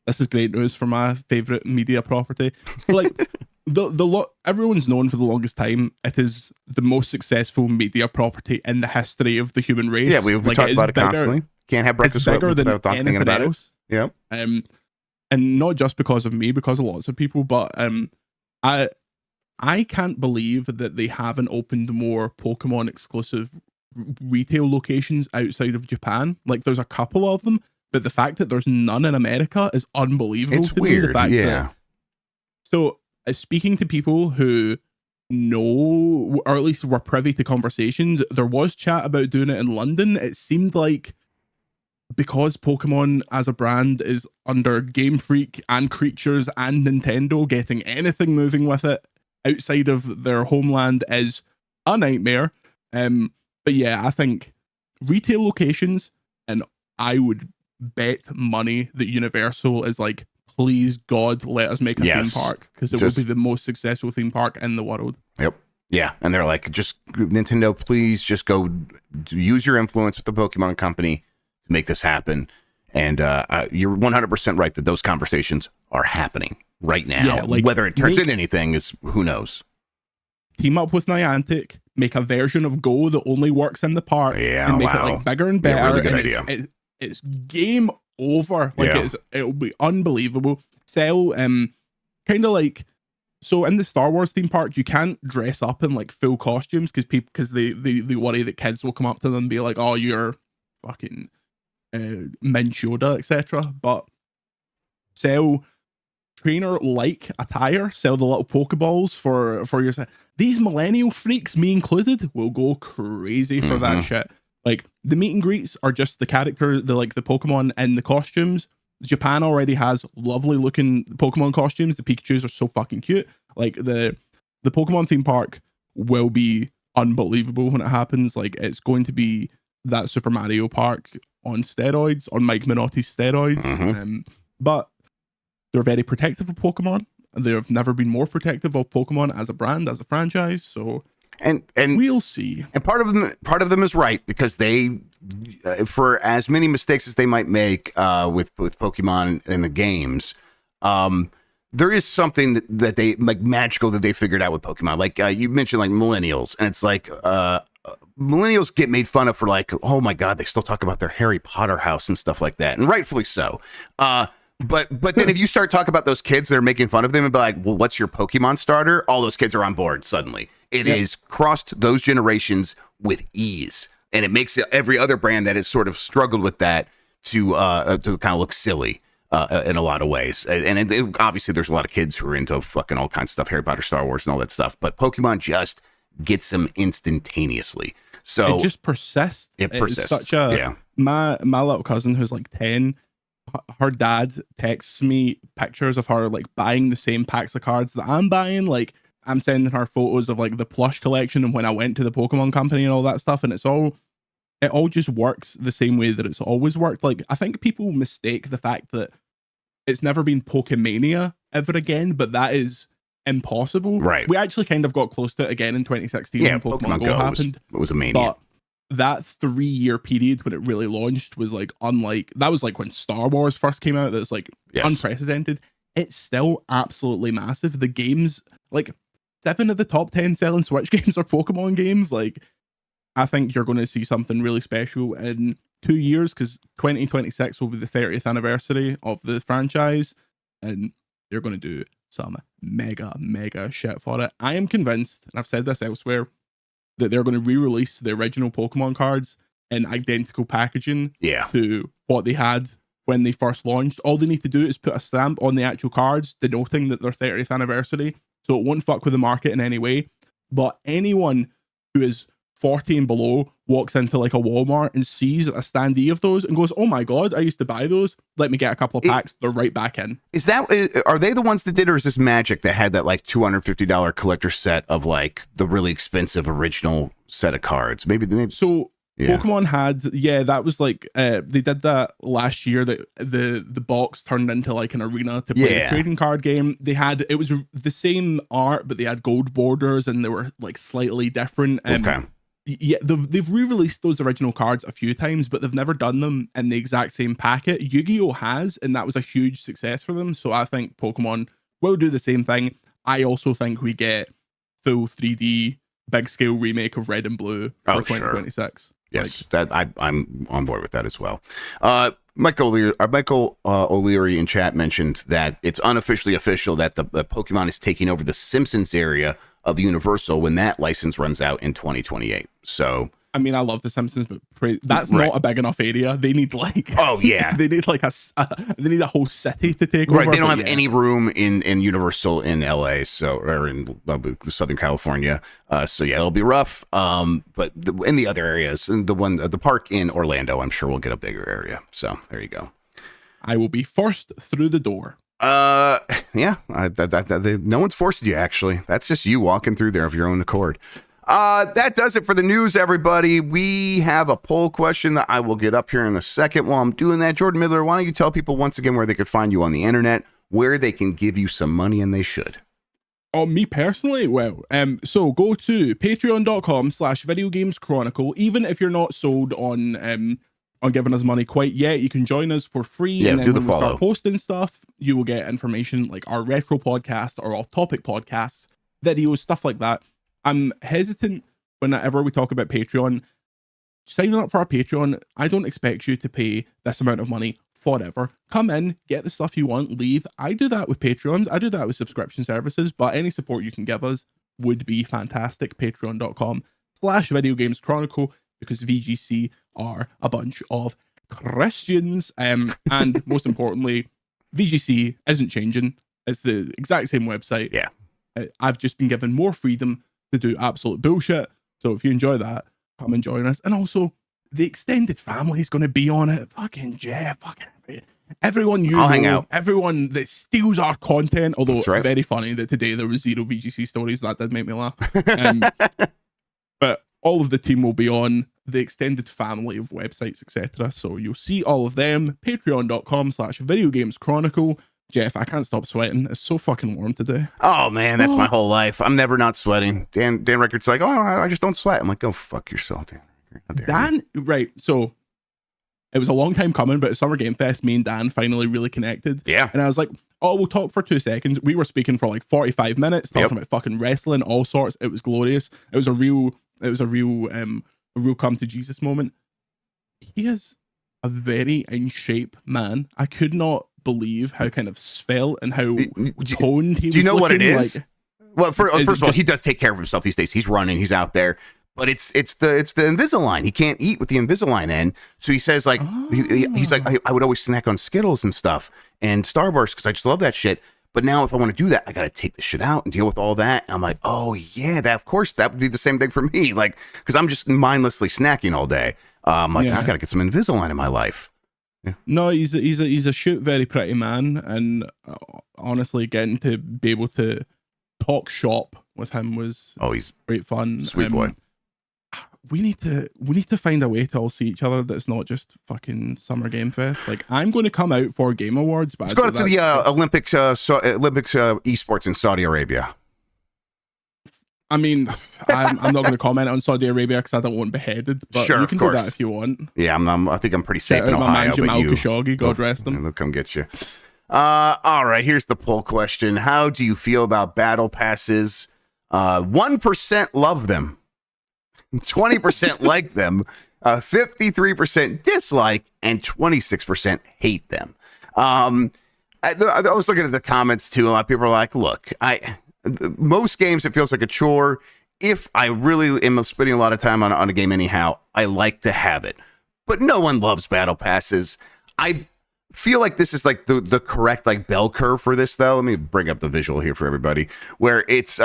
C: This is great news for my favorite media property. Like everyone's known for the longest time. It is the most successful media property in the history of the human race.
B: Yeah, we talk about it constantly. Can't have breakfast without thinking about it. Yeah.
C: And not just because of me, because of lots of people, but I can't believe that they haven't opened more Pokemon exclusive retail locations outside of Japan. Like, there's a couple of them, but the fact that there's none in America is unbelievable.
B: It's weird.
C: So, speaking to people who know, or at least were privy to conversations, there was chat about doing it in London. It seemed like because Pokemon as a brand is under Game Freak and Creatures and Nintendo, getting anything moving with it outside of their homeland is a nightmare. But yeah, I think retail locations, and I would bet money that Universal is like, please God, let us make a theme park, because it will be the most successful theme park in the world.
B: Yep. Yeah, and they're like, just Nintendo, please just go use your influence with the Pokemon Company to make this happen. And you're 100% right that those conversations are happening right now. Yeah, like, whether it turns into anything is who knows.
C: Team up with Niantic, make a version of Go that only works in the park, and make it like bigger and better.
B: Yeah, really good idea.
C: It's game over. Like, it'll be unbelievable. Sell kind of like, so in the Star Wars theme park, you can't dress up in like full costumes because they worry that kids will come up to them and be like, oh, you're fucking Min Yoda, etc. But sell trainer like attire, sell the little Pokeballs for your. These millennial freaks, me included, will go crazy for that shit. Like, the meet and greets are just the character, the Pokemon and the costumes. Japan already has lovely looking Pokemon costumes. The Pikachus are so fucking cute. Like, the Pokemon theme park will be unbelievable when it happens. Like, it's going to be that Super Mario Park on steroids, on Mike Minotti's steroids. But they're very protective of Pokemon. They've never been more protective of Pokemon as a brand, as a franchise. So, and we'll see.
B: And part of them is right, because they, for as many mistakes as they might make with Pokemon in the games, there is something that they like magical that they figured out with Pokemon. Like you mentioned, like millennials, and it's like millennials get made fun of for like, oh my God, they still talk about their Harry Potter house and stuff like that, and rightfully so. But then if you start talking about those kids that are making fun of them and be like, well, what's your Pokemon starter? All those kids are on board suddenly. It is crossed those generations with ease. And it makes every other brand that has sort of struggled with that to kind of look silly in a lot of ways. And obviously there's a lot of kids who are into fucking all kinds of stuff, Harry Potter, Star Wars, and all that stuff. But Pokemon just gets them instantaneously. So
C: it just persists.
B: It persists.
C: It's such a my little cousin who's like 10. Her dad texts me pictures of her like buying the same packs of cards that I'm buying. Like I'm sending her photos of like the plush collection and when I went to the Pokemon Company and all that stuff. And it all just works the same way that it's always worked. Like I think people mistake the fact that it's never been Pokemania ever again, but that is impossible.
B: Right.
C: We actually kind of got close to it again in 2016 when Pokemon Go happened.
B: It was a mania.
C: But that 3-year period when it really launched was like unlike that was like when Star Wars first came out. That's like unprecedented. It's still absolutely massive. The games, like 7 of the top 10 selling Switch games are Pokemon games. Like I think you're going to see something really special in 2 years because 2026 will be the 30th anniversary of the franchise, and they're going to do some mega shit for it. I am convinced, and I've said this elsewhere, that they're going to re-release the original Pokemon cards in identical packaging to what they had when they first launched. All they need to do is put a stamp on the actual cards denoting that they're 30th anniversary, so it won't fuck with the market in any way. But anyone who is 40 and below walks into like a Walmart and sees a standee of those and goes, oh my god, I used to buy those, let me get a couple of packs. They're right back in.
B: Are they the ones that did, or is this Magic that had that like $250 collector set of like the really expensive original set of cards? Maybe
C: so Pokemon had that was like they did that last year, that the box turned into like an arena to play the trading card game. It was the same art, but they had gold borders and they were like slightly different. Yeah, they've re-released those original cards a few times, but they've never done them in the exact same packet. Yu-Gi-Oh has, and that was a huge success for them. So I think Pokemon will do the same thing. I also think we get full 3D big scale remake of Red and Blue for 2026.
B: Yes, I'm on board with that as well. Michael O'Leary in chat mentioned that it's unofficially official that the Pokemon is taking over the Simpsons area of Universal when that license runs out in 2028. So
C: I mean, I love the Simpsons, but that's not a big enough area. They need like they need like they need a whole city to take over.
B: Right, they don't have any room in Universal in LA, or in Southern California. So yeah, it'll be rough. But in the other areas, and the park in Orlando, I'm sure we'll get a bigger area. So there you go.
C: I will be forced through the door.
B: No one's forcing you, actually. That's just you walking through there of your own accord. That does it for the news, everybody. We have a poll question that I will get up here in a second. While I'm doing that, Jordan Miller, why don't you tell people once again where they could find you on the internet, where they can give you some money, and they should.
C: Oh, me personally? Well, so go to patreon.com/Video Games Chronicle. Even if you're not sold on giving us money quite yet, you can join us for free. And then when we start posting stuff, you will get information like our retro podcast or off-topic podcasts, videos, stuff like that. I'm hesitant whenever we talk about Patreon. Signing up for our Patreon, I don't expect you to pay this amount of money forever. Come in, get the stuff you want, leave. I do that with Patreons. I do that with subscription services, but any support you can give us would be fantastic. Patreon.com/Video Games Chronicle, because VGC are a bunch of Christians. And most importantly, VGC isn't changing. It's the exact same website.
B: Yeah.
C: I've just been given more freedom to do absolute bullshit. So if you enjoy that, come and join us. And also, the extended family is going to be on it. Fucking Jeff, everyone
B: I'll hang out.
C: Everyone that steals our content. Although very funny that today there was 0 VGC stories. That did make me laugh. But all of the team will be on the extended family of websites, etc. So you'll see all of them. Patreon.com/Video Games Chronicle. Jeff, I can't stop sweating. It's so fucking warm today.
B: Oh man, that's my whole life. I'm never not sweating. Dan Rickard's like, oh, I just don't sweat. I'm like, go fuck yourself, Dan.
C: Right. So it was a long time coming, but at Summer Game Fest, me and Dan finally really connected.
B: Yeah.
C: And I was like, oh, we'll talk for 2 seconds. We were speaking for like 45 minutes, talking about fucking wrestling, all sorts. It was glorious. It was a real come to Jesus moment. He is a very in shape man. I could not believe how kind of svelte and how
B: Do
C: toned he was.
B: you know what it
C: looking.
B: is?
C: Like,
B: well, first of all,
C: just-
B: he does take care of himself these days. He's running, he's out there. But it's the Invisalign. He can't eat with the Invisalign in, so he says like he's like I would always snack on Skittles and stuff and Starburst because I just love that shit. But now if I want to do that, I got to take the shit out and deal with all that. And I'm like, oh yeah, that of course that would be the same thing for me. Like because I'm just mindlessly snacking all day. I'm like I got to get some Invisalign in my life. Yeah.
C: No, he's a shoot very pretty man, and honestly, getting to be able to talk shop with him was
B: he's
C: great fun.
B: Sweet boy.
C: We need to find a way to all see each other that's not just fucking Summer Game Fest. Like I'm going to come out for Game Awards, but
B: let's go to the Olympics esports in Saudi Arabia.
C: I mean, I'm not going to comment on Saudi Arabia because I don't want beheaded. But
B: sure,
C: you can do that if you want.
B: Yeah, I think I'm pretty safe
C: Shout
B: in
C: out
B: Ohio.
C: my man Jamal
B: but
C: Khashoggi, God rest him.
B: They'll come get you. All right, here's the poll question: how do you feel about battle passes? 1% love them. 20% like them, 53% dislike, and 26% hate them. I was looking at the comments too. A lot of people are like, look, most games, it feels like a chore. If I really am spending a lot of time on a game anyhow, I like to have it. But no one loves battle passes. I feel like this is like the correct like bell curve for this though. Let me bring up the visual here for everybody where it's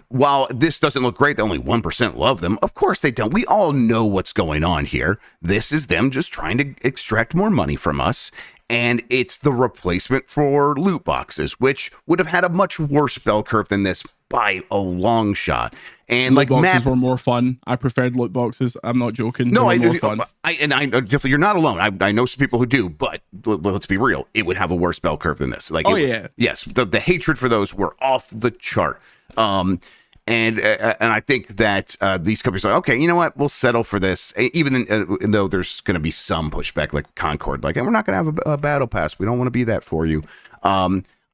B: while this doesn't look great, only 1% love them. Of course they don't. We all know what's going on here. This is them just trying to extract more money from us. And it's the replacement for loot boxes, which would have had a much worse bell curve than this by a long shot. And
C: loot
B: like
C: boxes were more fun. I preferred loot boxes. I'm not joking.
B: No,
C: I more fun.
B: Definitely, you're not alone. I know some people who do, but let's be real. It would have a worse bell curve than this. Like, yes, the hatred for those were off the chart. And I think that these companies are like, okay, you know what? We'll settle for this, even though there's going to be some pushback, like Concord, like, and we're not going to have a battle pass. We don't want to be that for you.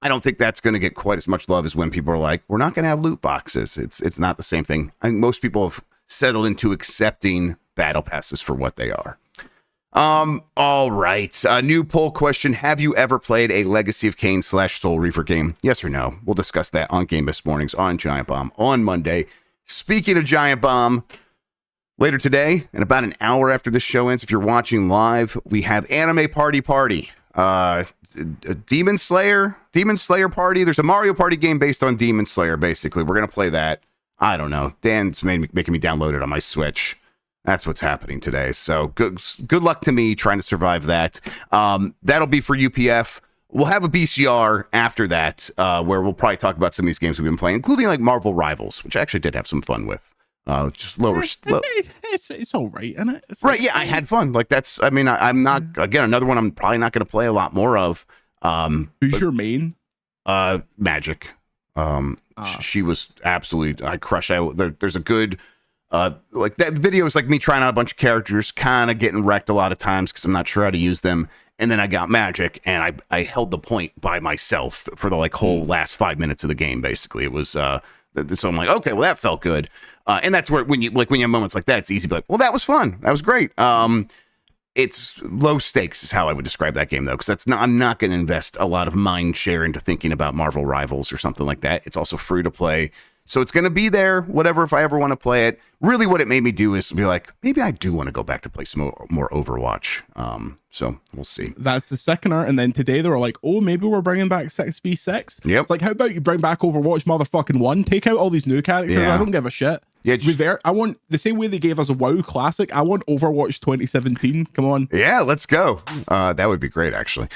B: I don't think that's going to get quite as much love as when people are like, we're not going to have loot boxes. It's not the same thing. I think most people have settled into accepting battle passes for what they are. All right. A new poll question. Have you ever played a Legacy of Kain / Soul Reaver game? Yes or no? We'll discuss that on Game Miss Mornings on Giant Bomb on Monday. Speaking of Giant Bomb, later today, and about an hour after this show ends, if you're watching live, we have Anime Party. Demon Slayer Party. There's a Mario Party game based on Demon Slayer, basically. We're going to play that. I don't know. Dan's making me download it on my Switch. That's what's happening today. So good luck to me trying to survive that. That'll be for UPF. We'll have a BCR after that, where we'll probably talk about some of these games we've been playing, including like Marvel Rivals, which I actually did have some fun with. Just lower.
C: It's all right, isn't it? It's
B: right? Yeah, I had fun. Like that's. I mean, I'm not again another one. I'm probably not going to play a lot more of.
C: Who's your main?
B: Magic. She was absolutely. I crush. There's a good. Like that video is like me trying out a bunch of characters, kind of getting wrecked a lot of times because I'm not sure how to use them. And then I got Magic, and I held the point by myself for the like whole last 5 minutes of the game. Basically, it was so I'm like, okay, well that felt good. And that's where when you have moments like that, it's easy to be like, well, that was fun, that was great. It's low stakes is how I would describe that game though, because I'm not going to invest a lot of mind share into thinking about Marvel Rivals or something like that. It's also free to play. So it's going to be there, whatever, if I ever want to play it. Really what it made me do is be like, maybe I do want to go back to play some more Overwatch. So we'll see.
C: That's the second art. And then today they were like, oh, maybe we're bringing back 6v6.
B: Yep.
C: It's like, how about you bring back Overwatch motherfucking 1? Take out all these new characters.
B: Yeah.
C: I don't give a shit.
B: Yeah,
C: I want the same way they gave us a WoW Classic. I want Overwatch 2017. Come on.
B: Yeah, let's go. That would be great, actually.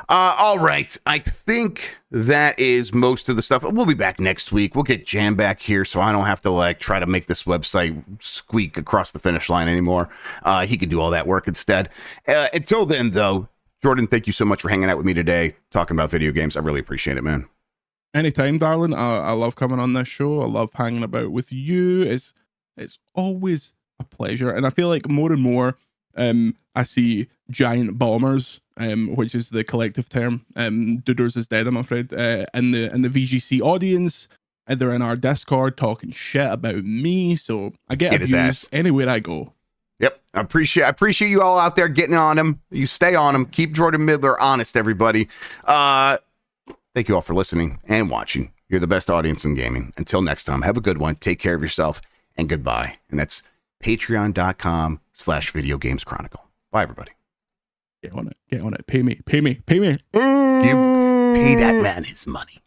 B: All right. I think that is most of the stuff. We'll be back next week. We'll get Jam back here so I don't have to like try to make this website squeak across the finish line anymore. He can do all that work instead. Until then, though, Jordan, thank you so much for hanging out with me today, talking about video games. I really appreciate it, man.
C: Anytime, darling. I love coming on this show. I love hanging about with you. It's always a pleasure. And I feel like more and more I see giant bombers, which is the collective term. Dooders is dead, I'm afraid. In the VGC audience, they're in our Discord talking shit about me. So I get abused anywhere I go.
B: Yep. I appreciate you all out there getting on him. You stay on him. Keep Jordan Midler honest, everybody. Thank you all for listening and watching. You're the best audience in gaming. Until next time, have a good one. Take care of yourself and goodbye. And that's patreon.com/Video Games Chronicle. Bye, everybody.
C: Get on it. Pay me.
B: Pay that man his money.